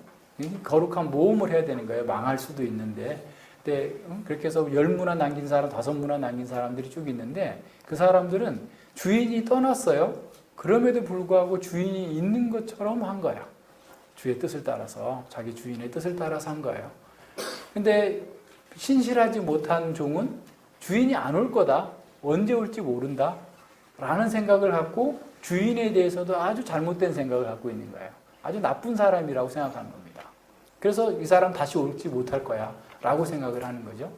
거룩한 모험을 해야 되는 거예요. 망할 수도 있는데. 근데 그렇게 해서 10문화 남긴 사람, 5문화 남긴 사람들이 쭉 있는데 그 사람들은 주인이 떠났어요. 그럼에도 불구하고 주인이 있는 것처럼 한 거야. 주의 뜻을 따라서, 자기 주인의 뜻을 따라서 한 거예요. 근데 신실하지 못한 종은 주인이 안 올 거다. 언제 올지 모른다. 라는 생각을 갖고 주인에 대해서도 아주 잘못된 생각을 갖고 있는 거예요. 아주 나쁜 사람이라고 생각하는 겁니다. 그래서 이 사람 다시 올지 못할 거야. 라고 생각을 하는 거죠.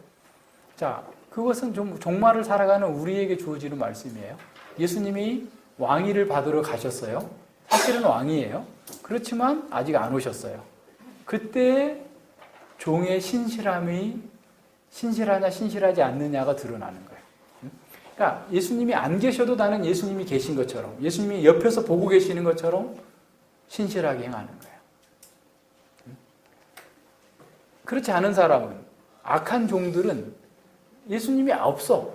자, 그것은 좀 종말을 살아가는 우리에게 주어지는 말씀이에요. 예수님이 왕위를 받으러 가셨어요. 사실은 왕이에요. 그렇지만 아직 안 오셨어요. 그때 종의 신실함이 신실하냐 신실하지 않느냐가 드러나는 거예요. 그러니까 예수님이 안 계셔도 나는 예수님이 계신 것처럼, 예수님이 옆에서 보고 계시는 것처럼 신실하게 행하는 거예요. 그렇지 않은 사람은, 악한 종들은 예수님이 없어.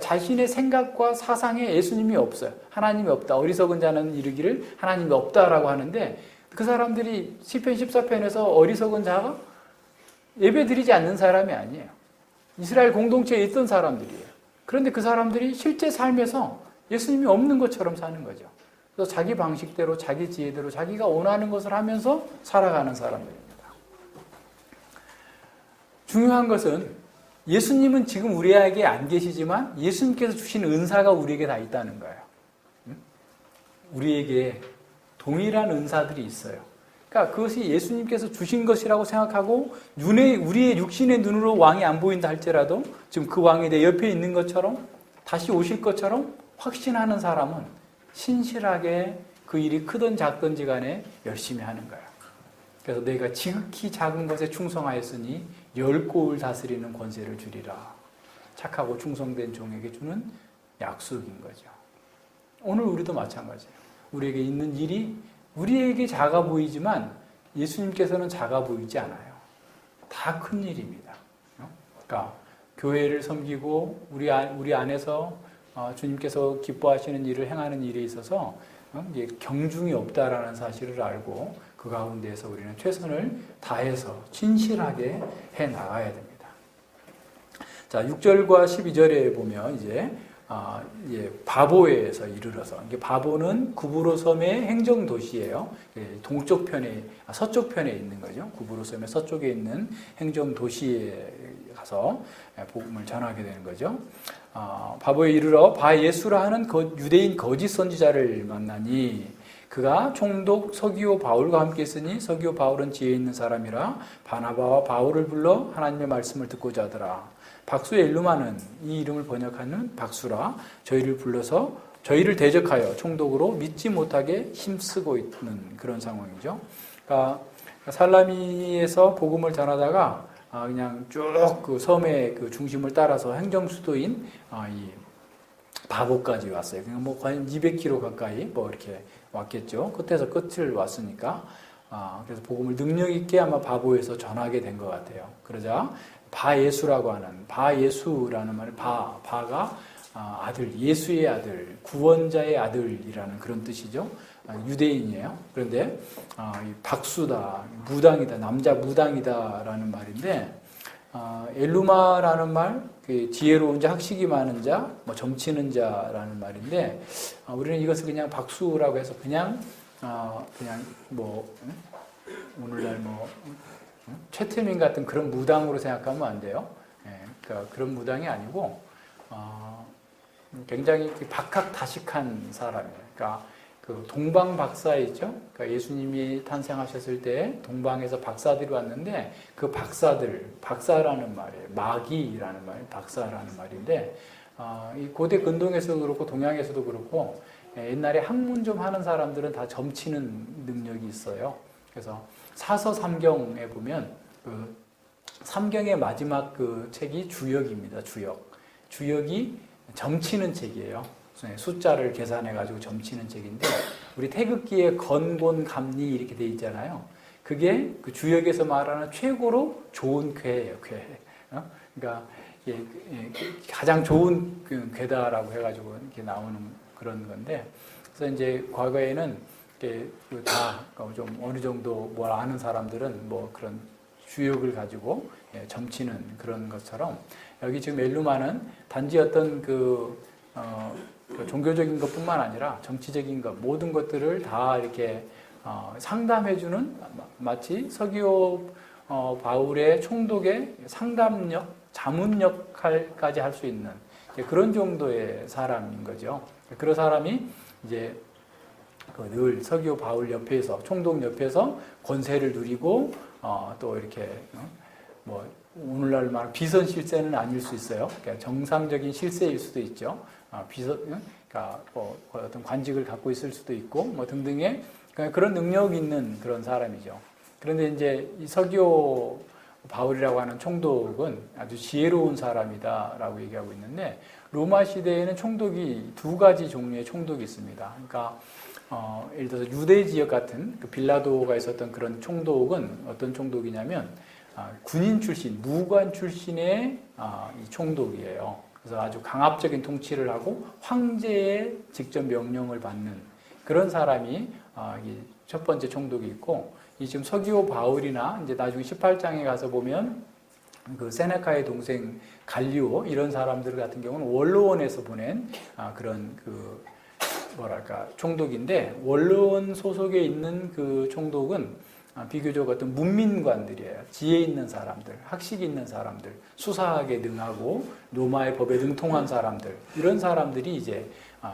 자신의 생각과 사상에 예수님이 없어요. 하나님이 없다. 어리석은 자는 이르기를 하나님이 없다라고 하는데 그 사람들이 시편 14편에서 어리석은 자가 예배드리지 않는 사람이 아니에요. 이스라엘 공동체에 있던 사람들이에요. 그런데 그 사람들이 실제 삶에서 예수님이 없는 것처럼 사는 거죠. 그래서 자기 방식대로, 자기 지혜대로, 자기가 원하는 것을 하면서 살아가는 사람들입니다. 중요한 것은 예수님은 지금 우리에게 안 계시지만 예수님께서 주신 은사가 우리에게 다 있다는 거예요. 우리에게 동일한 은사들이 있어요. 그러니까 그것이 예수님께서 주신 것이라고 생각하고 우리의 육신의 눈으로 왕이 안 보인다 할지라도 지금 그 왕이 내 옆에 있는 것처럼 다시 오실 것처럼 확신하는 사람은 신실하게 그 일이 크든 작든지 간에 열심히 하는 거예요. 그래서 내가 지극히 작은 것에 충성하였으니 10고을 다스리는 권세를 주리라. 착하고 충성된 종에게 주는 약속인 거죠. 오늘 우리도 마찬가지예요. 우리에게 있는 일이 우리에게 작아 보이지만 예수님께서는 작아 보이지 않아요. 다 큰 일입니다. 그러니까 교회를 섬기고 우리 안에서 주님께서 기뻐하시는 일을 행하는 일에 있어서 경중이 없다라는 사실을 알고 그 가운데에서 우리는 최선을 다해서 진실하게 해 나가야 됩니다. 자, 6절과 12절에 보면 이제 바보에서 이르러서, 이게 바보는 구브로 섬의 행정 도시예요. 동쪽 편에, 서쪽 편에 있는 거죠. 구브로 섬의 서쪽에 있는 행정 도시에 가서 복음을 전하게 되는 거죠. 바보에 이르러 바 예수라 하는 유대인 거짓 선지자를 만나니 그가 총독 서기오 바울과 함께 있으니 서기오 바울은 지혜 있는 사람이라 바나바와 바울을 불러 하나님의 말씀을 듣고자 하더라. 박수의 엘루마는 이 이름을 번역하는 박수라 저희를 불러서 저희를 대적하여 총독으로 믿지 못하게 힘쓰고 있는 그런 상황이죠. 그러니까 살라미에서 복음을 전하다가 그냥 쭉 그 섬의 그 중심을 따라서 행정 수도인 이 바보까지 왔어요. 그러니까 뭐 거의 200km 가까이 뭐 이렇게 왔겠죠. 끝에서 끝을 왔으니까. 그래서 복음을 능력 있게 아마 바보에서 전하게 된 것 같아요. 그러자 바예수라고 하는, 바예수라는 말은 바가 아들, 예수의 아들, 구원자의 아들이라는 그런 뜻이죠. 유대인이에요. 그런데 박수다, 무당이다, 남자 무당이다라는 말인데 엘루마라는 말, 지혜로운 자, 학식이 많은 자, 뭐 점치는 자라는 말인데 우리는 이것을 그냥 박수라고 해서 그냥 뭐 오늘날 뭐 최태민 같은 그런 무당으로 생각하면 안 돼요. 그러니까 그런 무당이 아니고 굉장히 박학다식한 사람이에요. 그러니까 그 동방 박사이죠. 그러니까 예수님이 탄생하셨을 때 동방에서 박사들이 왔는데 그 박사라는 말이에요. 마귀라는 말, 박사라는 말인데 이 고대 근동에서도 그렇고 동양에서도 그렇고 옛날에 학문 좀 하는 사람들은 다 점치는 능력이 있어요. 그래서 사서 삼경에 보면 그 삼경의 마지막 그 책이 주역입니다. 주역이 점치는 책이에요. 숫자를 계산해가지고 점치는 책인데 우리 태극기에 건곤 감리 이렇게 돼 있잖아요. 그게 그 주역에서 말하는 최고로 좋은 궤예요. 그러니까 가장 좋은 궤다라고 해가지고 이렇게 나오는 그런 건데, 그래서 이제 과거에는 다 좀 어느 정도 뭘 아는 사람들은 뭐 그런 주역을 가지고 점치는 그런 것처럼 여기 지금 엘루마는 단지 어떤 그 종교적인 것뿐만 아니라 정치적인 것 모든 것들을 다 이렇게 상담해주는 마치 서기오 바울의 총독의 상담력, 자문역할까지 할 수 있는 그런 정도의 사람인 거죠. 그런 사람이 이제 늘 서기오 바울 옆에서 총독 옆에서 권세를 누리고 또 이렇게 뭐 오늘날 말 비선 실세는 아닐 수 있어요. 그러니까 정상적인 실세일 수도 있죠. 그러니까 뭐 어떤 관직을 갖고 있을 수도 있고 뭐 등등의 그런 능력 있는 그런 사람이죠. 그런데 이제 이 서기오 바울이라고 하는 총독은 아주 지혜로운 사람이다라고 얘기하고 있는데 로마 시대에는 총독이 두 가지 종류의 총독이 있습니다. 그러니까 예를 들어서 유대 지역 같은 그 빌라도가 있었던 그런 총독은 어떤 총독이냐면 군인 출신, 무관 출신의 이 총독이에요. 그래서 아주 강압적인 통치를 하고 황제의 직접 명령을 받는 그런 사람이 첫 번째 총독이 있고, 이 지금 서기오 바울이나 이제 나중에 18장에 가서 보면 그 세네카의 동생 갈리오 이런 사람들 같은 경우는 원로원에서 보낸 그런 그 뭐랄까 총독인데, 원로원 소속에 있는 그 총독은 비교적 어떤 문민관들이에요. 지혜 있는 사람들, 학식 있는 사람들, 수사하게 능하고 로마의 법에 능통한 사람들, 이런 사람들이 이제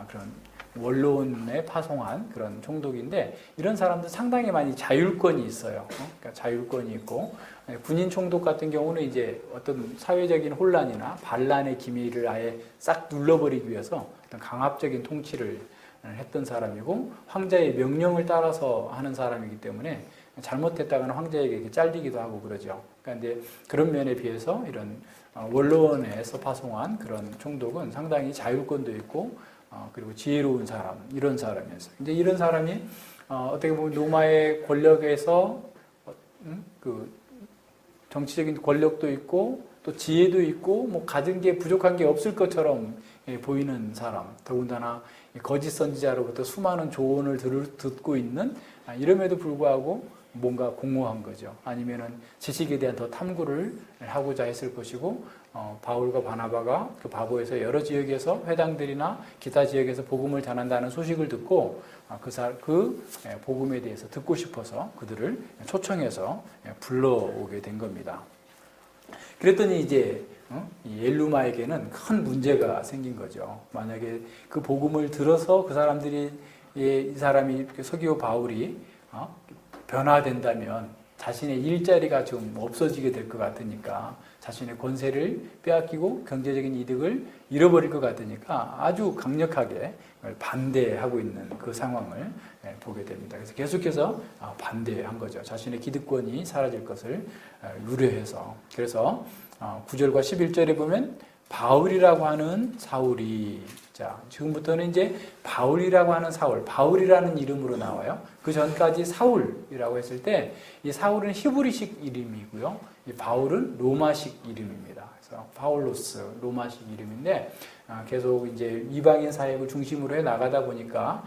그런 원로원에 파송한 그런 총독인데, 이런 사람들 상당히 많이 자율권이 있어요. 그러니까 자율권이 있고, 군인 총독 같은 경우는 이제 어떤 사회적인 혼란이나 반란의 기미를 아예 싹 눌러버리기 위해서 어떤 강압적인 통치를 했던 사람이고, 황제의 명령을 따라서 하는 사람이기 때문에 잘못했다가는 황제에게 이렇게 잘리기도 하고 그러죠. 그러니까 근데 그런 면에 비해서 이런 원로원에서 파송한 그런 총독은 상당히 자율권도 있고 그리고 지혜로운 사람, 이런 사람이었어요. 이제 이런 사람이 어떻게 보면 로마의 권력에서 그 정치적인 권력도 있고 또 지혜도 있고 뭐 가진 게 부족한 게 없을 것처럼 보이는 사람, 더군다나 거짓 선지자로부터 수많은 조언을 듣고 있는, 이름에도 불구하고 뭔가 공허한 거죠. 아니면은 지식에 대한 더 탐구를 하고자 했을 것이고, 바울과 바나바가 그 바보에서 여러 지역에서 회당들이나 기타 지역에서 복음을 전한다는 소식을 듣고 그 복음에 대해서 듣고 싶어서 그들을 초청해서 불러오게 된 겁니다. 그랬더니 이제 이 엘루마에게는 큰 문제가 생긴 거죠. 만약에 그 복음을 들어서 그 사람들이 이 사람이 서기오 바울이 변화된다면 자신의 일자리가 좀 없어지게 될 것 같으니까, 자신의 권세를 빼앗기고 경제적인 이득을 잃어버릴 것 같으니까 아주 강력하게 반대하고 있는 그 상황을 보게 됩니다. 그래서 계속해서 반대한 거죠. 자신의 기득권이 사라질 것을 우려해서. 그래서 9절과 11절에 보면 바울이라고 하는 사울이, 자, 지금부터는 이제 바울이라고 하는 사울, 바울이라는 이름으로 나와요. 그 전까지 사울이라고 했을 때, 이 사울은 히브리식 이름이고요. 이 바울은 로마식 이름입니다. 그래서 파울로스, 로마식 이름인데, 계속 이제 이방인 사역을 중심으로 해 나가다 보니까,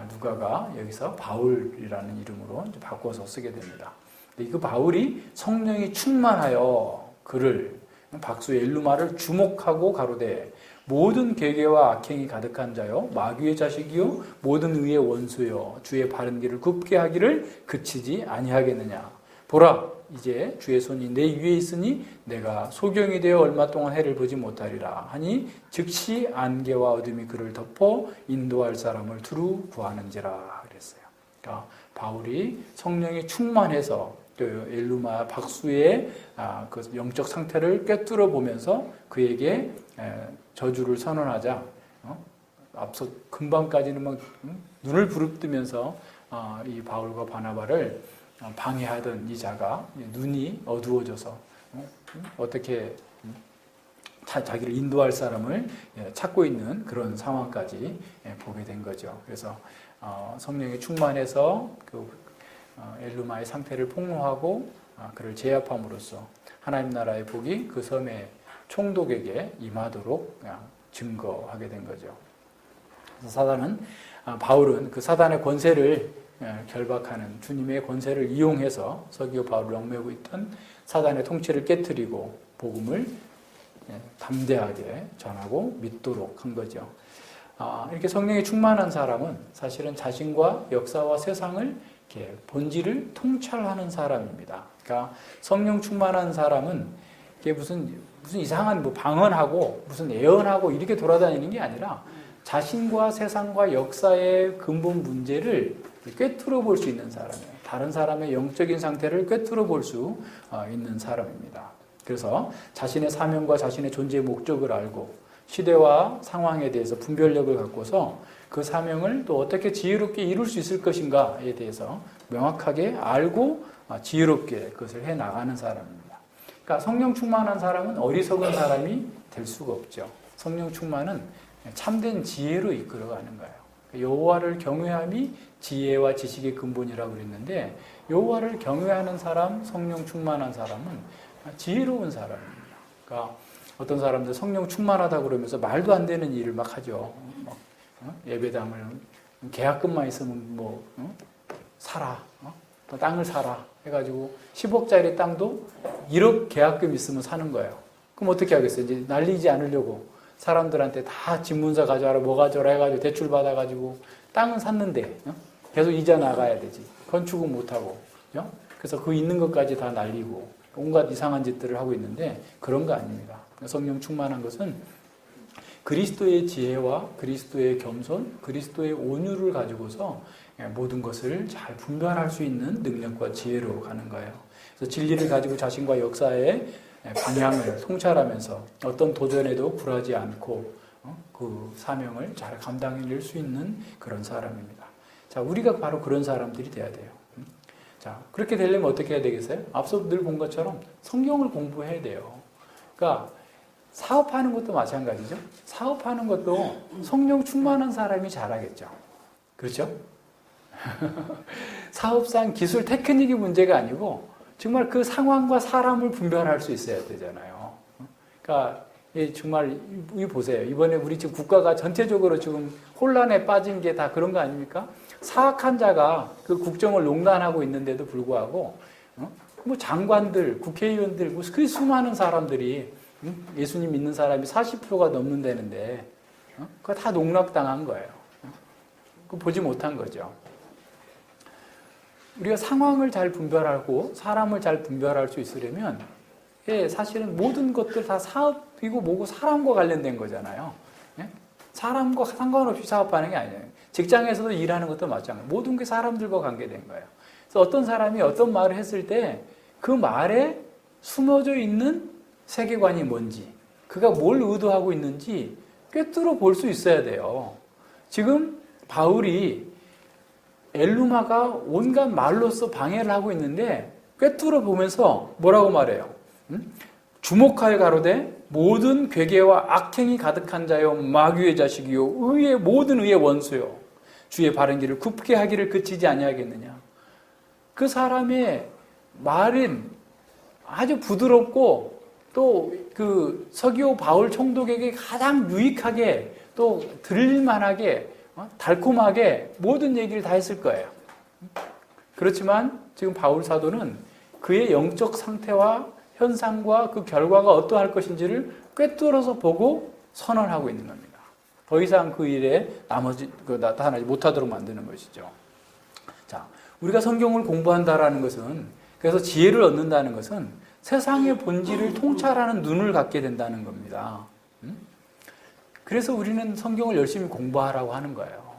누가가 여기서 바울이라는 이름으로 바꿔서 쓰게 됩니다. 근데 그 바울이 성령이 충만하여 그를, 박수 엘루마를 주목하고 가로되 모든 괴계와 악행이 가득한 자요 마귀의 자식이요 모든 의의 원수요 주의 바른 길을 굽게 하기를 그치지 아니하겠느냐. 보라, 이제 주의 손이 내 위에 있으니 내가 소경이 되어 얼마 동안 해를 보지 못하리라 하니 즉시 안개와 어둠이 그를 덮어 인도할 사람을 두루 구하는지라 그랬어요. 그러니까 바울이 성령이 충만해서 엘루마 박수의 그 영적 상태를 꿰뚫어 보면서 그에게 저주를 선언하자. 앞서 금방까지는 막 눈을 부릅뜨면서 이 바울과 바나바를 방해하던 이 자가 눈이 어두워져서 어떻게 자기를 인도할 사람을 찾고 있는 그런 상황까지 보게 된 거죠. 그래서 성령이 충만해서 그 엘루마의 상태를 폭로하고 그를 제압함으로써 하나님 나라의 복이 그 섬의 총독에게 임하도록 증거하게 된 거죠. 그래서 바울은 그 사단의 권세를 결박하는 주님의 권세를 이용해서 서기오 바울을 얽매고 있던 사단의 통치를 깨트리고 복음을 담대하게 전하고 믿도록 한 거죠. 이렇게 성령이 충만한 사람은 사실은 자신과 역사와 세상을 이렇게 본질을 통찰하는 사람입니다. 그러니까 성령 충만한 사람은 이게 무슨 이상한 방언하고 무슨 예언하고 이렇게 돌아다니는 게 아니라 자신과 세상과 역사의 근본 문제를 꿰뚫어 볼 수 있는 사람이에요. 다른 사람의 영적인 상태를 꿰뚫어 볼 수 있는 사람입니다. 그래서 자신의 사명과 자신의 존재의 목적을 알고 시대와 상황에 대해서 분별력을 갖고서 그 사명을 또 어떻게 지혜롭게 이룰 수 있을 것인가에 대해서 명확하게 알고 지혜롭게 그것을 해나가는 사람입니다. 그러니까 성령 충만한 사람은 어리석은 사람이 될 수가 없죠. 성령 충만은 참된 지혜로 이끌어가는 거예요. 여호와를 경외함이 지혜와 지식의 근본이라고 그랬는데 여호와를 경외하는 사람, 성령 충만한 사람은 지혜로운 사람입니다. 그러니까 어떤 사람들 성령 충만하다고 그러면서 말도 안 되는 일을 막 하죠. 예배당을 계약금만 있으면 사라, 또 땅을 사라 해가지고 10억짜리 땅도 1억 계약금 있으면 사는 거예요. 그럼 어떻게 하겠어요? 이제 날리지 않으려고 사람들한테 다 집문서 가져와라, 뭐 가져와라 해가지고 대출 받아가지고 땅은 샀는데 계속 이자 나가야 되지. 건축은 못하고. 그래서 그 있는 것까지 다 날리고 온갖 이상한 짓들을 하고 있는데 그런 거 아닙니다. 성령 충만한 것은 그리스도의 지혜와 그리스도의 겸손, 그리스도의 온유를 가지고서 모든 것을 잘 분별할 수 있는 능력과 지혜로 가는 거예요. 그래서 진리를 가지고 자신과 역사의 방향을 통찰하면서 어떤 도전에도 굴하지 않고 그 사명을 잘 감당해낼 수 있는 그런 사람입니다. 자, 우리가 바로 그런 사람들이 돼야 돼요. 자, 그렇게 되려면 어떻게 해야 되겠어요? 앞서 늘 본 것처럼 성경을 공부해야 돼요. 그러니까 사업하는 것도 마찬가지죠. 사업하는 것도 성령 충만한 사람이 잘하겠죠. 그렇죠? 사업상 기술 테크닉이 문제가 아니고 정말 그 상황과 사람을 분별할 수 있어야 되잖아요. 그러니까 정말 보세요. 이번에 우리 지금 국가가 전체적으로 지금 혼란에 빠진 게 다 그런 거 아닙니까? 사악한 자가 그 국정을 농단하고 있는데도 불구하고 뭐 장관들, 국회의원들, 그 수많은 사람들이 예수님 믿는 사람이 40%가 넘는다는데 그거 다 농락당한 거예요. 그거 보지 못한 거죠. 우리가 상황을 잘 분별하고 사람을 잘 분별할 수 있으려면 사실은 모든 것들 다 사업이고 뭐고 사람과 관련된 거잖아요. 사람과 상관없이 사업하는 게 아니에요. 직장에서도 일하는 것도 마찬가지예요. 모든 게 사람들과 관계된 거예요. 그래서 어떤 사람이 어떤 말을 했을 때 그 말에 숨어져 있는 세계관이 뭔지, 그가 뭘 의도하고 있는지 꿰뚫어 볼 수 있어야 돼요. 지금 바울이 엘루마가 온갖 말로써 방해를 하고 있는데 꿰뚫어 보면서 뭐라고 말해요? 주목하여 가로되 모든 괴계와 악행이 가득한 자요 마귀의 자식이요 의의 모든 의의 원수요 주의 바른 길을 굽게 하기를 그치지 아니하겠느냐. 그 사람의 말은 아주 부드럽고 또 그 서기오 바울 총독에게 가장 유익하게 또 들릴만하게 달콤하게 모든 얘기를 다 했을 거예요. 그렇지만 지금 바울 사도는 그의 영적 상태와 현상과 그 결과가 어떠할 것인지를 꿰뚫어서 보고 선언하고 있는 겁니다. 더 이상 그 일에 나타나지 못하도록 만드는 것이죠. 자, 우리가 성경을 공부한다라는 것은 그래서 지혜를 얻는다는 것은 세상의 본질을 통찰하는 눈을 갖게 된다는 겁니다. 그래서 우리는 성경을 열심히 공부하라고 하는 거예요.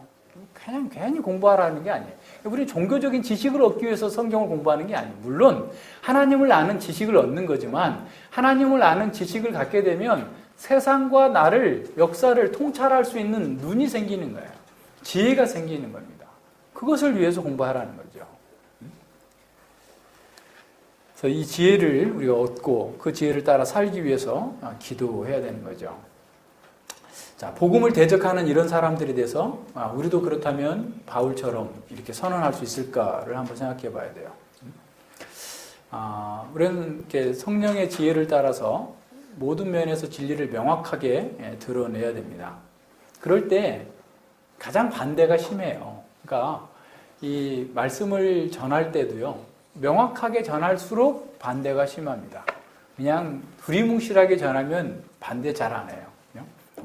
그냥 괜히 공부하라는 게 아니에요. 우리는 종교적인 지식을 얻기 위해서 성경을 공부하는 게 아니에요. 물론 하나님을 아는 지식을 얻는 거지만 하나님을 아는 지식을 갖게 되면 세상과 나를, 역사를 통찰할 수 있는 눈이 생기는 거예요. 지혜가 생기는 겁니다. 그것을 위해서 공부하라는 거죠. 그래서 이 지혜를 우리가 얻고 그 지혜를 따라 살기 위해서 기도해야 되는 거죠. 자, 복음을 대적하는 이런 사람들에 대해서 우리도 그렇다면 바울처럼 이렇게 선언할 수 있을까를 한번 생각해 봐야 돼요. 우리는 이렇게 성령의 지혜를 따라서 모든 면에서 진리를 명확하게 드러내야 됩니다. 그럴 때 가장 반대가 심해요. 그러니까 이 말씀을 전할 때도요, 명확하게 전할수록 반대가 심합니다. 그냥 두리뭉실하게 전하면 반대 잘 안 해요.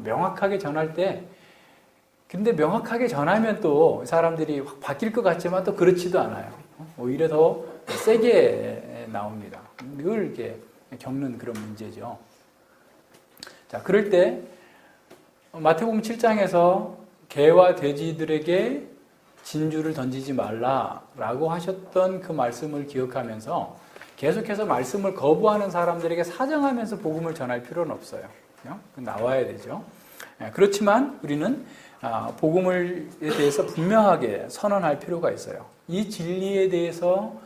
명확하게 전할 때, 근데 명확하게 전하면 또 사람들이 확 바뀔 것 같지만 또 그렇지도 않아요. 오히려 더 세게 나옵니다. 늘 이렇게 겪는 그런 문제죠. 자, 그럴 때 마태복음 7장에서 개와 돼지들에게 진주를 던지지 말라라고 하셨던 그 말씀을 기억하면서 계속해서 말씀을 거부하는 사람들에게 사정하면서 복음을 전할 필요는 없어요. 나와야 되죠. 그렇지만 우리는 복음에 대해서 분명하게 선언할 필요가 있어요. 이 진리에 대해서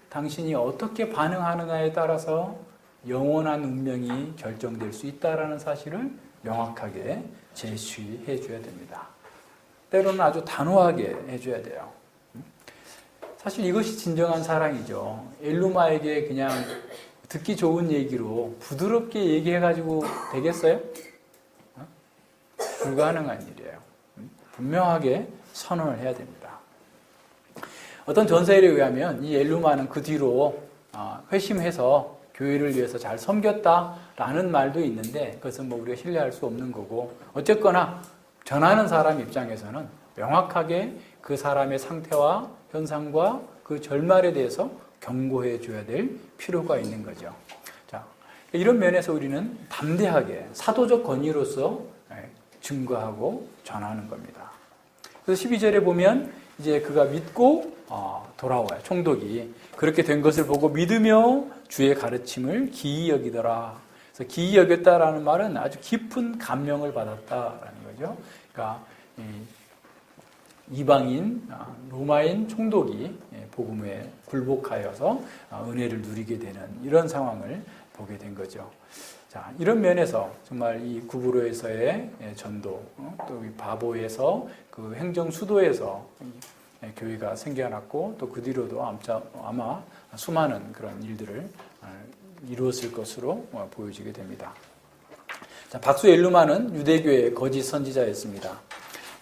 당신이 어떻게 반응하느냐에 따라서 영원한 운명이 결정될 수 있다는 사실을 명확하게 제시해 줘야 됩니다. 때로는 아주 단호하게 해줘야 돼요. 사실 이것이 진정한 사랑이죠. 엘루마에게 그냥 듣기 좋은 얘기로 부드럽게 얘기해가지고 되겠어요? 불가능한 일이에요. 분명하게 선언을 해야 됩니다. 어떤 전설에 의하면 이 엘루마는 그 뒤로 회심해서 교회를 위해서 잘 섬겼다라는 말도 있는데 그것은 뭐 우리가 신뢰할 수 없는 거고, 어쨌거나 전하는 사람 입장에서는 명확하게 그 사람의 상태와 현상과 그 결말에 대해서 경고해 줘야 될 필요가 있는 거죠. 자, 이런 면에서 우리는 담대하게 사도적 권위로서 증거하고 전하는 겁니다. 그래서 12절에 보면 이제 그가 믿고 돌아와요. 총독이 그렇게 된 것을 보고 믿으며 주의 가르침을 기이 여기더라. 그래서 기이 여겼다라는 말은 아주 깊은 감명을 받았다라는 거죠. 그러니까 이방인, 로마인 총독이 복음에 굴복하여서 은혜를 누리게 되는 이런 상황을 보게 된 거죠. 자, 이런 면에서 정말 이 구브로에서의 전도, 또 이 바보에서 그 행정 수도에서 교회가 생겨났고 또 그 뒤로도 아마 수많은 그런 일들을 이루었을 것으로 보여지게 됩니다. 자, 박수 엘루마는 유대교의 거짓 선지자였습니다.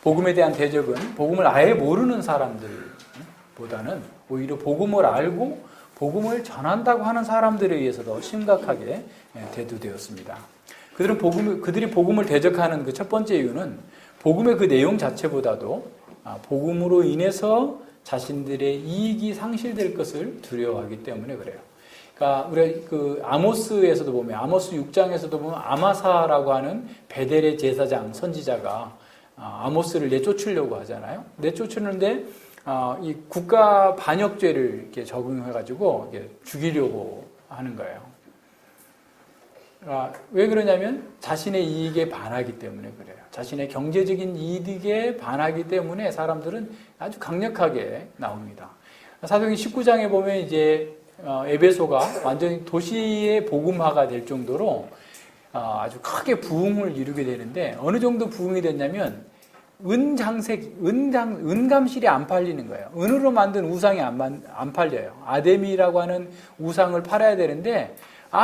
복음에 대한 대적은 복음을 아예 모르는 사람들보다는 오히려 복음을 알고 복음을 전한다고 하는 사람들에 의해서 더 심각하게 대두되었습니다. 그들이 복음을 대적하는 그 첫 번째 이유는 복음의 그 내용 자체보다도 복음으로 인해서 자신들의 이익이 상실될 것을 두려워하기 때문에 그래요. 그러니까 우리가 그 아모스에서도 보면, 아모스 6장에서도 보면 아마사라고 하는 베델의 제사장 선지자가 아모스를 내쫓으려고 하잖아요. 내쫓으는데 이 국가 반역죄를 이렇게 적용해가지고 이렇게 죽이려고 하는 거예요. 왜 그러냐면 자신의 이익에 반하기 때문에 그래요. 자신의 경제적인 이익에 반하기 때문에 사람들은 아주 강력하게 나옵니다. 사도행전 19장에 보면 이제 에베소가 완전히 도시의 복음화가 될 정도로 아주 크게 부흥을 이루게 되는데, 어느 정도 부흥이 됐냐면 은감실이 안 팔리는 거예요. 은으로 만든 우상이 안 팔려요. 아데미라고 하는 우상을 팔아야 되는데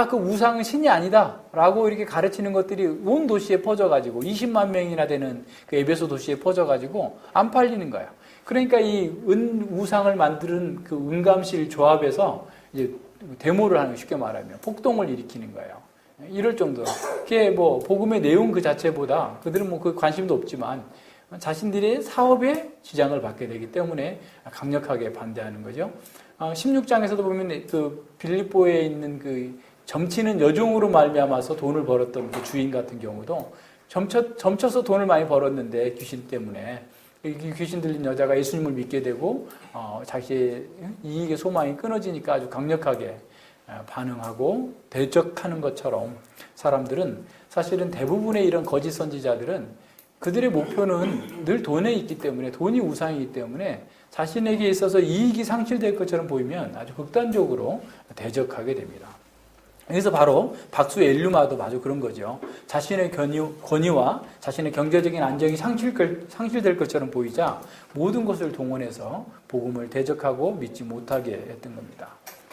그 우상은 신이 아니다 라고 이렇게 가르치는 것들이 온 도시에 퍼져가지고 20만 명이나 되는 그 에베소 도시에 퍼져가지고 안 팔리는 거예요. 그러니까 이 우상을 만드는 그 은감실 조합에서 이제 데모를 하는, 쉽게 말하면 폭동을 일으키는 거예요. 이럴 정도로. 그게 뭐 복음의 내용 그 자체보다 그들은 뭐 그 관심도 없지만 자신들의 사업에 지장을 받게 되기 때문에 강력하게 반대하는 거죠. 16장에서도 보면 그 빌립보에 있는 그 점치는 여종으로 말미암아서 돈을 벌었던 그 주인 같은 경우도 점쳐서 돈을 많이 벌었는데 귀신 때문에 이 귀신 들린 여자가 예수님을 믿게 되고 자기의 이익의 소망이 끊어지니까 아주 강력하게 반응하고 대적하는 것처럼 사람들은 사실은 대부분의 이런 거짓 선지자들은 그들의 목표는 늘 돈에 있기 때문에 돈이 우상이기 때문에 자신에게 있어서 이익이 상실될 것처럼 보이면 아주 극단적으로 대적하게 됩니다. 여기서 바로 박수 엘류마도 아주 그런 거죠. 자신의 권위와 자신의 경제적인 안정이 상실될 것처럼 보이자 모든 것을 동원해서 복음을 대적하고 믿지 못하게 했던 겁니다.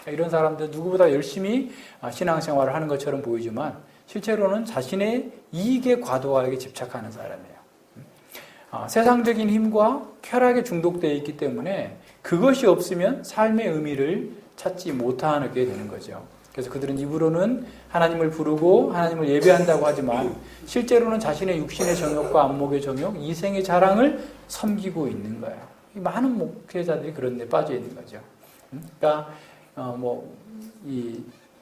이런 사람들 누구보다 열심히 신앙생활을 하는 것처럼 보이지만 실제로는 자신의 이익에 과도하게 집착하는 사람이에요. 세상적인 힘과 쾌락에 중독되어 있기 때문에 그것이 없으면 삶의 의미를 찾지 못하게 되는 거죠. 그래서 그들은 입으로는 하나님을 부르고 하나님을 예배한다고 하지만 실제로는 자신의 육신의 정욕과 안목의 정욕, 이생의 자랑을 섬기고 있는 거예요. 많은 목회자들이 그런 데 빠져 있는 거죠. 그러니까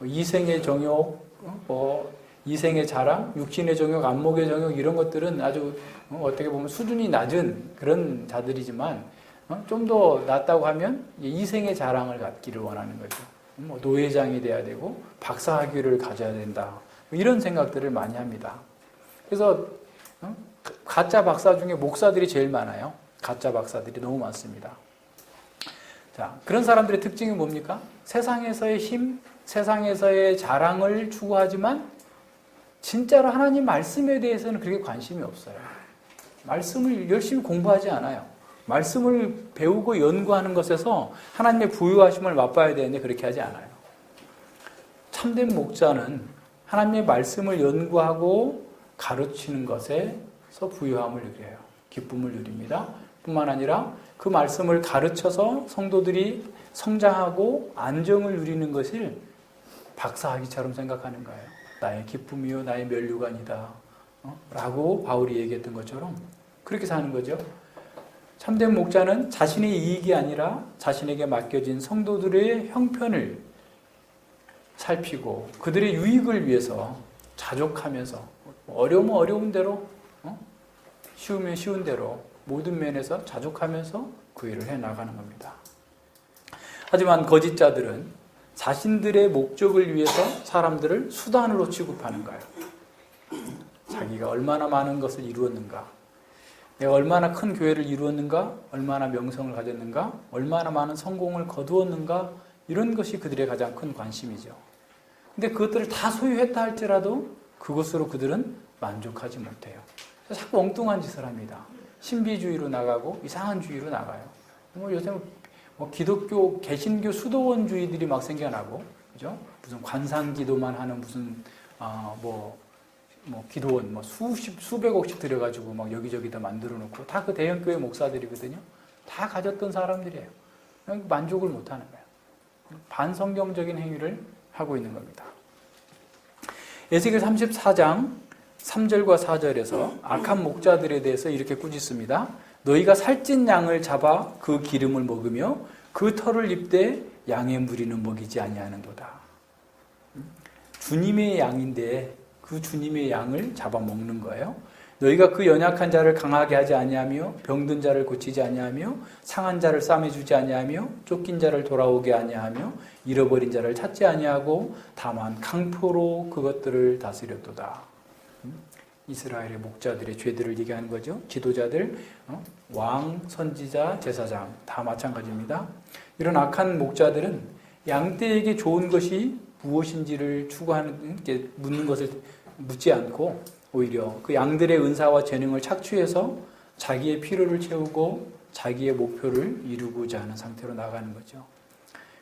이생의 정욕, 이생의 자랑, 육신의 정욕, 안목의 정욕 이런 것들은 아주 어떻게 보면 수준이 낮은 그런 자들이지만 좀 더 낫다고 하면 이생의 자랑을 갖기를 원하는 거죠. 노회장이 돼야 되고 박사학위를 가져야 된다. 이런 생각들을 많이 합니다. 그래서 가짜 박사 중에 목사들이 제일 많아요. 가짜 박사들이 너무 많습니다. 자, 그런 사람들의 특징이 뭡니까? 세상에서의 힘, 세상에서의 자랑을 추구하지만 진짜로 하나님 말씀에 대해서는 그렇게 관심이 없어요. 말씀을 열심히 공부하지 않아요. 말씀을 배우고 연구하는 것에서 하나님의 부유하심을 맛봐야 되는데 그렇게 하지 않아요. 참된 목자는 하나님의 말씀을 연구하고 가르치는 것에서 부유함을 누려요. 기쁨을 누립니다. 뿐만 아니라 그 말씀을 가르쳐서 성도들이 성장하고 안정을 누리는 것을 박사학위처럼 생각하는 거예요. 나의 기쁨이요 나의 면류관이다 라고 바울이 얘기했던 것처럼 그렇게 사는 거죠. 참된 목자는 자신의 이익이 아니라 자신에게 맡겨진 성도들의 형편을 살피고 그들의 유익을 위해서 자족하면서 어려우면 어려운 대로 쉬우면 쉬운 대로 모든 면에서 자족하면서 그 일을 해나가는 겁니다. 하지만 거짓자들은 자신들의 목적을 위해서 사람들을 수단으로 취급하는 거예요. 자기가 얼마나 많은 것을 이루었는가, 내가 얼마나 큰 교회를 이루었는가, 얼마나 명성을 가졌는가, 얼마나 많은 성공을 거두었는가, 이런 것이 그들의 가장 큰 관심이죠. 근데 그것들을 다 소유했다 할지라도 그것으로 그들은 만족하지 못해요. 그래서 자꾸 엉뚱한 짓을 합니다. 신비주의로 나가고 이상한 주의로 나가요. 요새 기독교 개신교 수도원주의들이 막 생겨나고, 그죠? 무슨 관상기도만 하는 무슨 기도원 수백억씩 들여가지고 막 여기저기다 만들어 놓고 다 그 대형교회 목사들이거든요. 다 가졌던 사람들이에요. 만족을 못하는 거예요. 반성경적인 행위를 하고 있는 겁니다. 에스겔 34장 3절과 4절에서 악한 목자들에 대해서 이렇게 꾸짖습니다. 너희가 살찐 양을 잡아 그 기름을 먹으며 그 털을 입되 양의 무리는 먹이지 아니하는도다. 주님의 양인데 그 주님의 양을 잡아먹는 거예요. 너희가 그 연약한 자를 강하게 하지 아니하며 병든 자를 고치지 아니하며 상한 자를 싸매주지 아니하며 쫓긴 자를 돌아오게 아니하며 잃어버린 자를 찾지 아니하고 다만 강포로 그것들을 다스렸도다. 이스라엘의 목자들의 죄들을 얘기하는 거죠. 지도자들, 왕, 선지자, 제사장 다 마찬가지입니다. 이런 악한 목자들은 양떼에게 좋은 것이 무엇인지를 추구하는, 묻는 것을 묻지 않고 오히려 그 양들의 은사와 재능을 착취해서 자기의 필요를 채우고 자기의 목표를 이루고자 하는 상태로 나가는 거죠.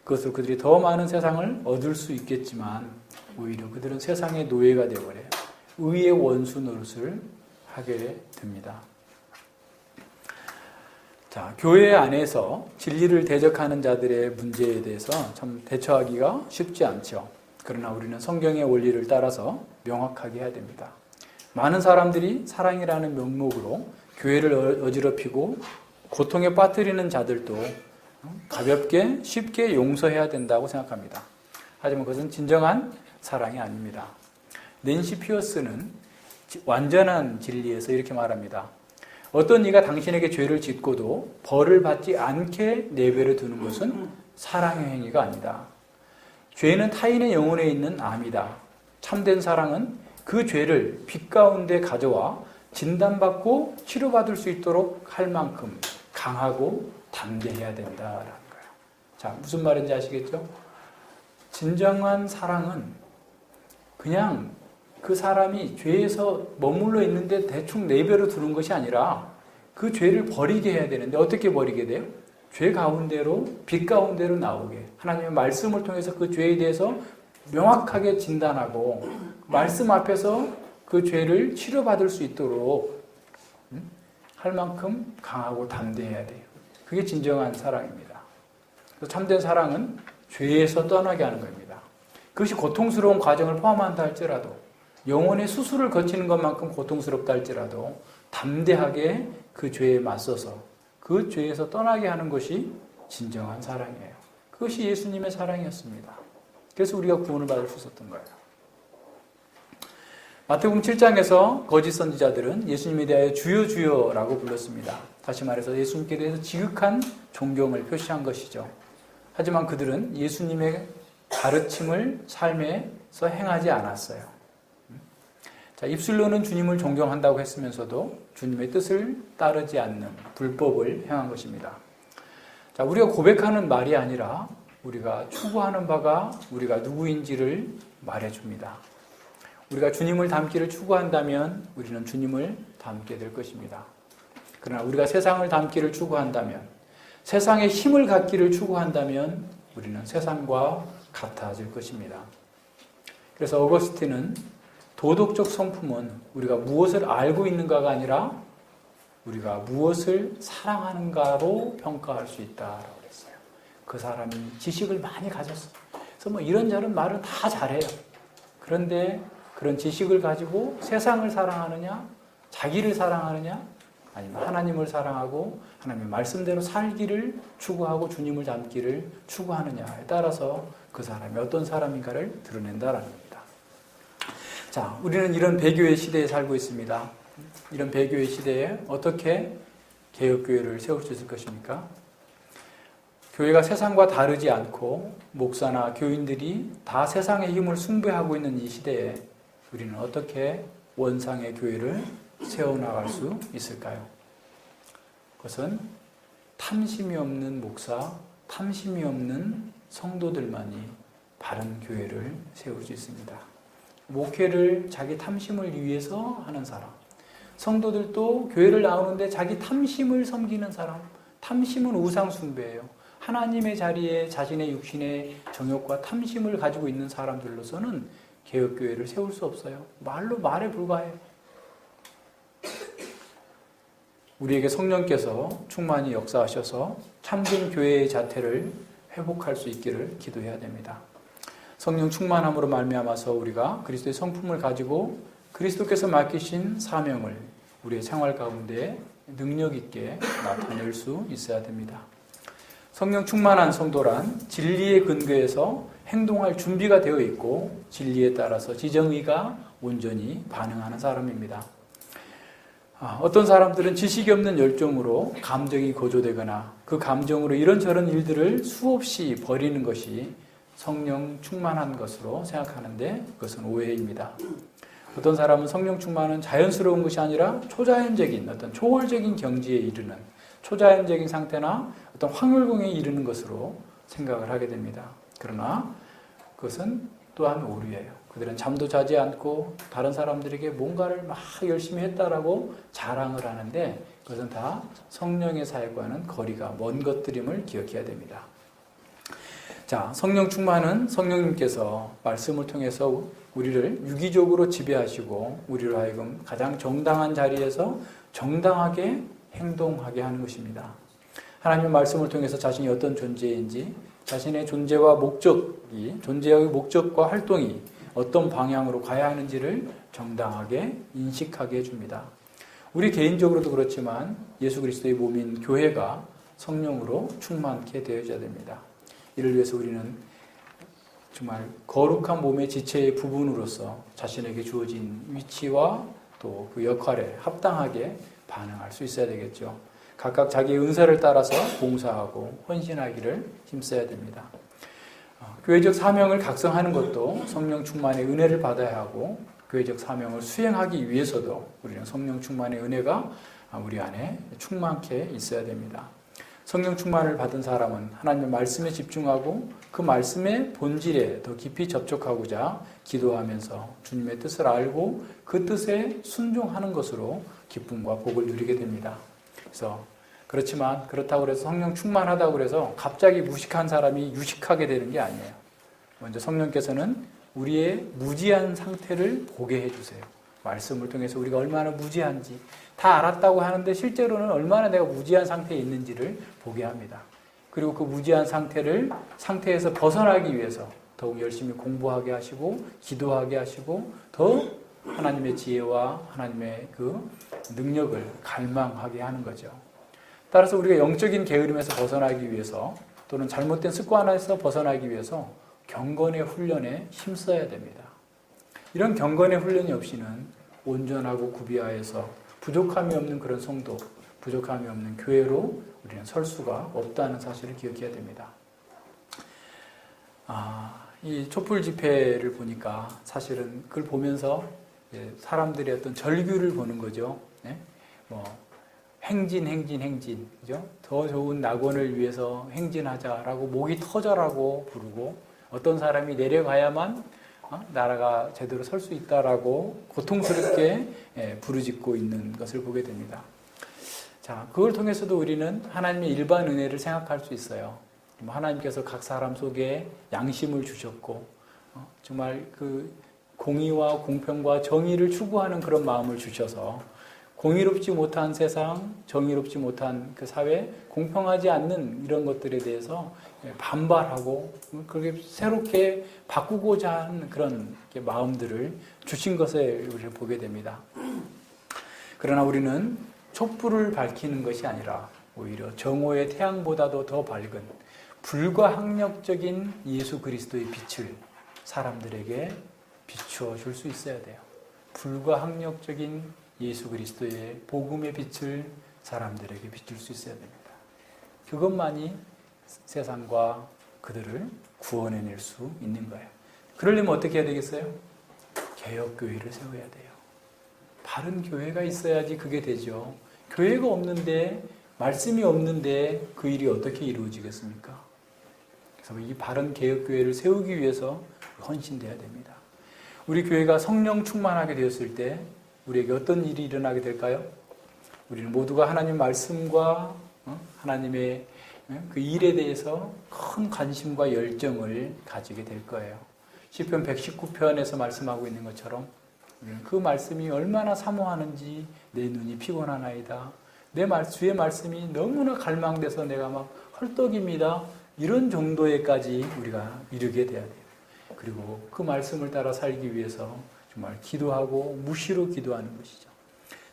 그것으로 그들이 더 많은 세상을 얻을 수 있겠지만 오히려 그들은 세상의 노예가 되어버려요. 의의 원수 노릇을 하게 됩니다. 자, 교회 안에서 진리를 대적하는 자들의 문제에 대해서 참 대처하기가 쉽지 않죠. 그러나 우리는 성경의 원리를 따라서 명확하게 해야 됩니다. 많은 사람들이 사랑이라는 명목으로 교회를 어지럽히고 고통에 빠뜨리는 자들도 가볍게 쉽게 용서해야 된다고 생각합니다. 하지만 그것은 진정한 사랑이 아닙니다. 낸시 피어스는 완전한 진리에서 이렇게 말합니다. 어떤 이가 당신에게 죄를 짓고도 벌을 받지 않게 내버려 두는 것은 사랑의 행위가 아니다. 죄는 타인의 영혼에 있는 암이다. 참된 사랑은 그 죄를 빛 가운데 가져와 진단받고 치료받을 수 있도록 할 만큼 강하고 담대해야 된다라는 거예요. 자, 무슨 말인지 아시겠죠? 진정한 사랑은 그냥 그 사람이 죄에서 머물러 있는데 대충 내버려 두는 것이 아니라 그 죄를 버리게 해야 되는데 어떻게 버리게 돼요? 죄 가운데로, 빛 가운데로 나오게. 하나님의 말씀을 통해서 그 죄에 대해서 명확하게 진단하고 말씀 앞에서 그 죄를 치료받을 수 있도록 할 만큼 강하고 담대해야 돼요. 그게 진정한 사랑입니다. 참된 사랑은 죄에서 떠나게 하는 겁니다. 그것이 고통스러운 과정을 포함한다 할지라도 영혼의 수술을 거치는 것만큼 고통스럽다 할지라도 담대하게 그 죄에 맞서서 그 죄에서 떠나게 하는 것이 진정한 사랑이에요. 그것이 예수님의 사랑이었습니다. 그래서 우리가 구원을 받을 수 있었던 거예요. 마태복음 7장에서 거짓 선지자들은 예수님에 대하여 주여 주여라고 불렀습니다. 다시 말해서 예수님께 대해서 지극한 존경을 표시한 것이죠. 하지만 그들은 예수님의 가르침을 삶에서 행하지 않았어요. 자, 입술로는 주님을 존경한다고 했으면서도 주님의 뜻을 따르지 않는 불법을 행한 것입니다. 자, 우리가 고백하는 말이 아니라 우리가 추구하는 바가 우리가 누구인지를 말해줍니다. 우리가 주님을 닮기를 추구한다면 우리는 주님을 닮게 될 것입니다. 그러나 우리가 세상을 닮기를 추구한다면, 세상의 힘을 갖기를 추구한다면 우리는 세상과 같아질 것입니다. 그래서 어거스틴은 도덕적 성품은 우리가 무엇을 알고 있는가가 아니라 우리가 무엇을 사랑하는가로 평가할 수 있다라고 그랬어요. 그 사람이 지식을 많이 가졌어. 그래서 뭐 이런저런 말은 다 잘해요. 그런데 그런 지식을 가지고 세상을 사랑하느냐, 자기를 사랑하느냐, 아니면 하나님을 사랑하고 하나님의 말씀대로 살기를 추구하고 주님을 닮기를 추구하느냐에 따라서 그 사람이 어떤 사람인가를 드러낸다라는 겁니다. 자, 우리는 이런 배교의 시대에 살고 있습니다. 이런 배교의 시대에 어떻게 개혁교회를 세울 수 있을 것입니까? 교회가 세상과 다르지 않고 목사나 교인들이 다 세상의 힘을 숭배하고 있는 이 시대에 우리는 어떻게 원상의 교회를 세워나갈 수 있을까요? 그것은 탐심이 없는 목사, 탐심이 없는 성도들만이 바른 교회를 세울 수 있습니다. 목회를 자기 탐심을 위해서 하는 사람, 성도들도 교회를 나오는데 자기 탐심을 섬기는 사람, 탐심은 우상 숭배예요. 하나님의 자리에 자신의 육신의 정욕과 탐심을 가지고 있는 사람들로서는 개혁교회를 세울 수 없어요. 말에 불과해요. 우리에게 성령께서 충만히 역사하셔서 참된 교회의 자태를 회복할 수 있기를 기도해야 됩니다. 성령 충만함으로 말미암아서 우리가 그리스도의 성품을 가지고 그리스도께서 맡기신 사명을 우리의 생활 가운데 능력 있게 나타낼 수 있어야 됩니다. 성령 충만한 성도란 진리의 근거에서 행동할 준비가 되어 있고 진리에 따라서 지정의가 온전히 반응하는 사람입니다. 어떤 사람들은 지식이 없는 열정으로 감정이 고조되거나 그 감정으로 이런저런 일들을 수없이 벌이는 것이 성령 충만한 것으로 생각하는데 그것은 오해입니다. 어떤 사람은 성령 충만은 자연스러운 것이 아니라 초자연적인 어떤 초월적인 경지에 이르는 초자연적인 상태나 어떤 황홀공에 이르는 것으로 생각을 하게 됩니다. 그러나 그것은 또한 오류예요. 그들은 잠도 자지 않고 다른 사람들에게 뭔가를 막 열심히 했다라고 자랑을 하는데 그것은 다 성령의 사역과는 거리가 먼 것들임을 기억해야 됩니다. 자, 성령 충만은 성령님께서 말씀을 통해서 우리를 유기적으로 지배하시고 우리로 하여금 가장 정당한 자리에서 정당하게 행동하게 하는 것입니다. 하나님의 말씀을 통해서 자신이 어떤 존재인지 자신의 존재와 존재의 목적과 활동이 어떤 방향으로 가야 하는지를 정당하게 인식하게 해줍니다. 우리 개인적으로도 그렇지만 예수 그리스도의 몸인 교회가 성령으로 충만케 되어져야 됩니다. 이를 위해서 우리는 정말 거룩한 몸의 지체의 부분으로서 자신에게 주어진 위치와 또 그 역할에 합당하게 반응할 수 있어야 되겠죠. 각각 자기의 은사를 따라서 봉사하고 헌신하기를 힘써야 됩니다. 교회적 사명을 각성하는 것도 성령 충만의 은혜를 받아야 하고, 교회적 사명을 수행하기 위해서도 우리는 성령 충만의 은혜가 우리 안에 충만케 있어야 됩니다. 성령 충만을 받은 사람은 하나님의 말씀에 집중하고 그 말씀의 본질에 더 깊이 접촉하고자 기도하면서 주님의 뜻을 알고 그 뜻에 순종하는 것으로 기쁨과 복을 누리게 됩니다. 그렇지만 그렇다고 해서 성령 충만하다고 해서 갑자기 무식한 사람이 유식하게 되는 게 아니에요. 먼저 성령께서는 우리의 무지한 상태를 보게 해주세요. 말씀을 통해서 우리가 얼마나 무지한지 다 알았다고 하는데 실제로는 얼마나 내가 무지한 상태에 있는지를 보게 합니다. 그리고 그 무지한 상태에서 벗어나기 위해서 더욱 열심히 공부하게 하시고 기도하게 하시고 더 하나님의 지혜와 하나님의 그 능력을 갈망하게 하는 거죠. 따라서 우리가 영적인 게으름에서 벗어나기 위해서 또는 잘못된 습관에서 벗어나기 위해서 경건의 훈련에 힘써야 됩니다. 이런 경건의 훈련이 없이는 온전하고 구비하여서 부족함이 없는 그런 성도, 부족함이 없는 교회로 우리는 설 수가 없다는 사실을 기억해야 됩니다. 이 촛불 집회를 보니까 사실은 그걸 보면서 사람들의 어떤 절규를 보는 거죠. 네? 행진, 그죠? 더 좋은 낙원을 위해서 행진하자라고 목이 터져라고 부르고, 어떤 사람이 내려가야만 나라가 제대로 설 수 있다라고 고통스럽게 부르짖고 있는 것을 보게 됩니다. 자, 그걸 통해서도 우리는 하나님의 일반 은혜를 생각할 수 있어요. 하나님께서 각 사람 속에 양심을 주셨고, 정말 그 공의와 공평과 정의를 추구하는 그런 마음을 주셔서 공의롭지 못한 세상, 정의롭지 못한 그 사회, 공평하지 않는 이런 것들에 대해서 반발하고 그렇게 새롭게 바꾸고자 하는 그런 마음들을 주신 것을 우리를 보게 됩니다. 그러나 우리는 촛불을 밝히는 것이 아니라 오히려 정오의 태양보다도 더 밝은 불가항력적인 예수 그리스도의 빛을 사람들에게 비추어 줄 수 있어야 돼요. 불가항력적인 예수 그리스도의 복음의 빛을 사람들에게 비출 수 있어야 됩니다. 그것만이 세상과 그들을 구원해낼 수 있는 거예요. 그러려면 어떻게 해야 되겠어요? 개혁교회를 세워야 돼요. 바른 교회가 있어야지 그게 되죠. 교회가 없는데, 말씀이 없는데 그 일이 어떻게 이루어지겠습니까? 그래서 이 바른 개혁교회를 세우기 위해서 헌신돼야 됩니다. 우리 교회가 성령 충만하게 되었을 때 우리에게 어떤 일이 일어나게 될까요? 우리는 모두가 하나님 말씀과 하나님의 그 일에 대해서 큰 관심과 열정을 가지게 될 거예요. 시편 119편에서 말씀하고 있는 것처럼 그 말씀이 얼마나 사모하는지 내 눈이 피곤하나이다. 주의 말씀이 너무나 갈망돼서 내가 막 헐떡입니다. 이런 정도에까지 우리가 이르게 돼야 돼요. 그리고 그 말씀을 따라 살기 위해서 정말 기도하고 무시로 기도하는 것이죠.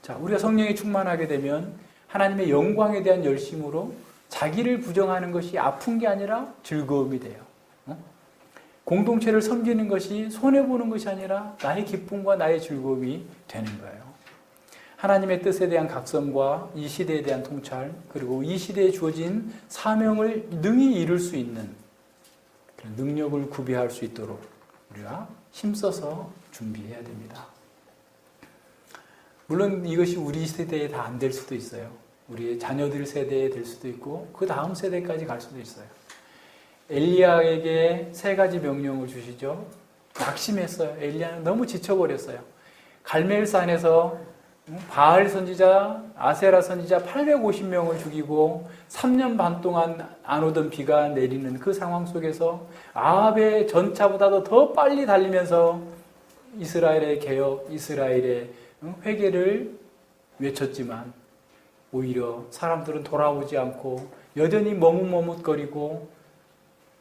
자, 우리가 성령이 충만하게 되면 하나님의 영광에 대한 열심으로 자기를 부정하는 것이 아픈 게 아니라 즐거움이 돼요. 공동체를 섬기는 것이 손해보는 것이 아니라 나의 기쁨과 나의 즐거움이 되는 거예요. 하나님의 뜻에 대한 각성과 이 시대에 대한 통찰, 그리고 이 시대에 주어진 사명을 능히 이룰 수 있는 그런 능력을 구비할 수 있도록 우리가 힘써서 준비해야 됩니다. 물론 이것이 우리 세대에 다 안 될 수도 있어요. 우리의 자녀들 세대에 될 수도 있고 그 다음 세대까지 갈 수도 있어요. 엘리야에게 3가지 명령을 주시죠. 낙심했어요. 엘리야는 너무 지쳐버렸어요. 갈멜산에서 바알 선지자, 아세라 선지자 850명을 죽이고 3년 반 동안 안 오던 비가 내리는 그 상황 속에서 아합의 전차보다도 더 빨리 달리면서 이스라엘의 개혁, 이스라엘의 회개를 외쳤지만 오히려 사람들은 돌아오지 않고 여전히 머뭇머뭇거리고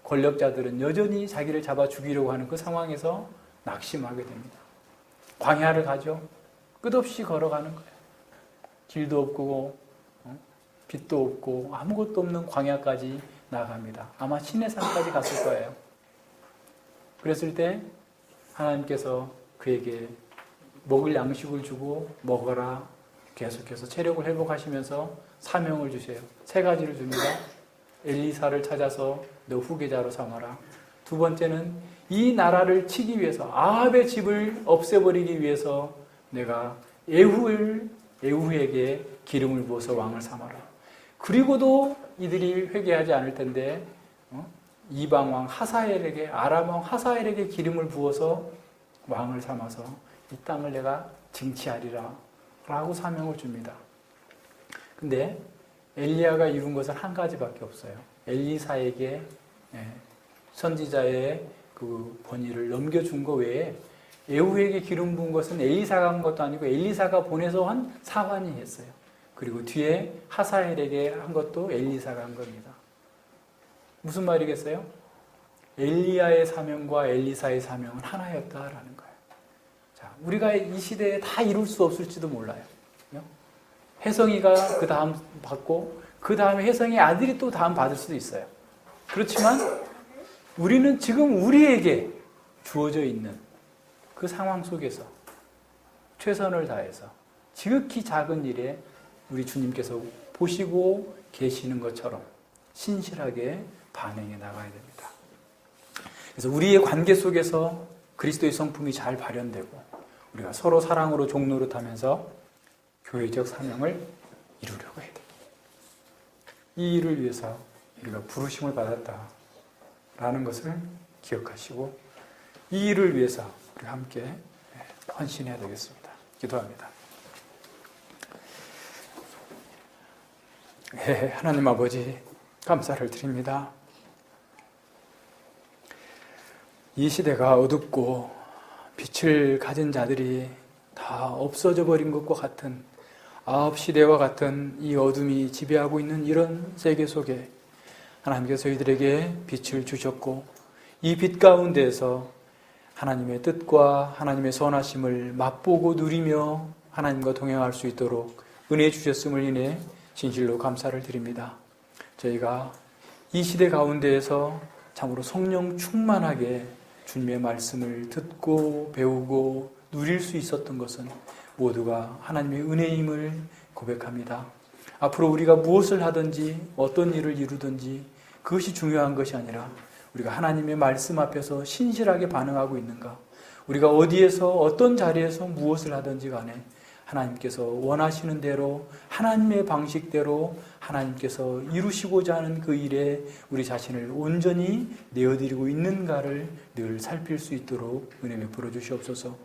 권력자들은 여전히 자기를 잡아 죽이려고 하는 그 상황에서 낙심하게 됩니다. 광야를 가죠. 끝없이 걸어가는 거예요. 길도 없고 빛도 없고 아무것도 없는 광야까지 나아갑니다. 아마 시내산까지 갔을 거예요. 그랬을 때 하나님께서 그에게 먹을 양식을 주고 먹어라. 계속해서 체력을 회복하시면서 사명을 주세요. 3가지를 줍니다. 엘리사를 찾아서 너 후계자로 삼아라. 2번째는 이 나라를 치기 위해서 아합의 집을 없애버리기 위해서 내가 에후에게 기름을 부어서 왕을 삼아라. 그리고도 이들이 회개하지 않을 텐데 이방왕 하사엘에게 아람왕 하사엘에게 기름을 부어서 왕을 삼아서 이 땅을 내가 징치하리라 라고 사명을 줍니다. 근데 엘리야가 이룬 것은 한 가지밖에 없어요. 엘리사에게 선지자의 그 권위를 넘겨준 거 외에 에후에게 기름 부은 것은 엘리사가 한 것도 아니고 엘리사가 보내서 한 사관이 했어요. 그리고 뒤에 하사엘에게 한 것도 엘리사가 한 겁니다. 무슨 말이겠어요? 엘리야의 사명과 엘리사의 사명은 하나였다라는 거예요. 자, 우리가 이 시대에 다 이룰 수 없을지도 몰라요. 혜성이가 그 다음 받고 그 다음에 혜성이의 아들이 또 다음 받을 수도 있어요. 그렇지만 우리는 지금 우리에게 주어져 있는 그 상황 속에서 최선을 다해서 지극히 작은 일에 우리 주님께서 보시고 계시는 것처럼 신실하게 반응해 나가야 됩니다. 그래서 우리의 관계 속에서 그리스도의 성품이 잘 발현되고 우리가 서로 사랑으로 종노릇하면서 교회적 사명을 이루려고 해야 됩니다. 이 일을 위해서 우리가 부르심을 받았다라는 것을 기억하시고 이 일을 위해서 우리가 함께 헌신해야 되겠습니다. 기도합니다. 하나님 아버지 감사를 드립니다. 이 시대가 어둡고 빛을 가진 자들이 다 없어져 버린 것과 같은 아합 시대와 같은 이 어둠이 지배하고 있는 이런 세계 속에 하나님께서 저희들에게 빛을 주셨고 이 빛 가운데에서 하나님의 뜻과 하나님의 선하심을 맛보고 누리며 하나님과 동행할 수 있도록 은혜 주셨음을 인해 진실로 감사를 드립니다. 저희가 이 시대 가운데에서 참으로 성령 충만하게 주님의 말씀을 듣고 배우고 누릴 수 있었던 것은 모두가 하나님의 은혜임을 고백합니다. 앞으로 우리가 무엇을 하든지 어떤 일을 이루든지 그것이 중요한 것이 아니라 우리가 하나님의 말씀 앞에서 신실하게 반응하고 있는가, 우리가 어디에서 어떤 자리에서 무엇을 하든지 간에 하나님께서 원하시는 대로 하나님의 방식대로 하나님께서 이루시고자 하는 그 일에 우리 자신을 온전히 내어드리고 있는가를 늘 살필 수 있도록 은혜 베풀어 주시옵소서.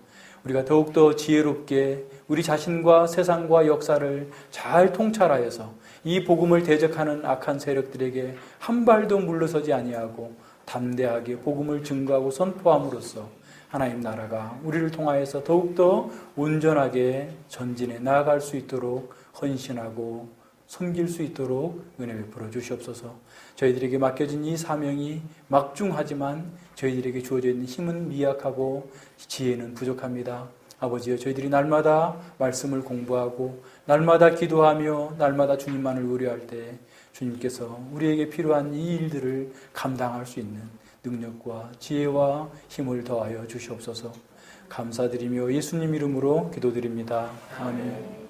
우리가 더욱더 지혜롭게 우리 자신과 세상과 역사를 잘 통찰하여서 이 복음을 대적하는 악한 세력들에게 한 발도 물러서지 아니하고 담대하게 복음을 증거하고 선포함으로써 하나님 나라가 우리를 통하여서 더욱더 온전하게 전진해 나아갈 수 있도록 헌신하고 섬길 수 있도록 은혜 베풀어 주시옵소서. 저희들에게 맡겨진 이 사명이 막중하지만 저희들에게 주어져 있는 힘은 미약하고 지혜는 부족합니다. 아버지여, 저희들이 날마다 말씀을 공부하고 날마다 기도하며 날마다 주님만을 의뢰할 때 주님께서 우리에게 필요한 이 일들을 감당할 수 있는 능력과 지혜와 힘을 더하여 주시옵소서. 감사드리며 예수님 이름으로 기도드립니다. 아멘.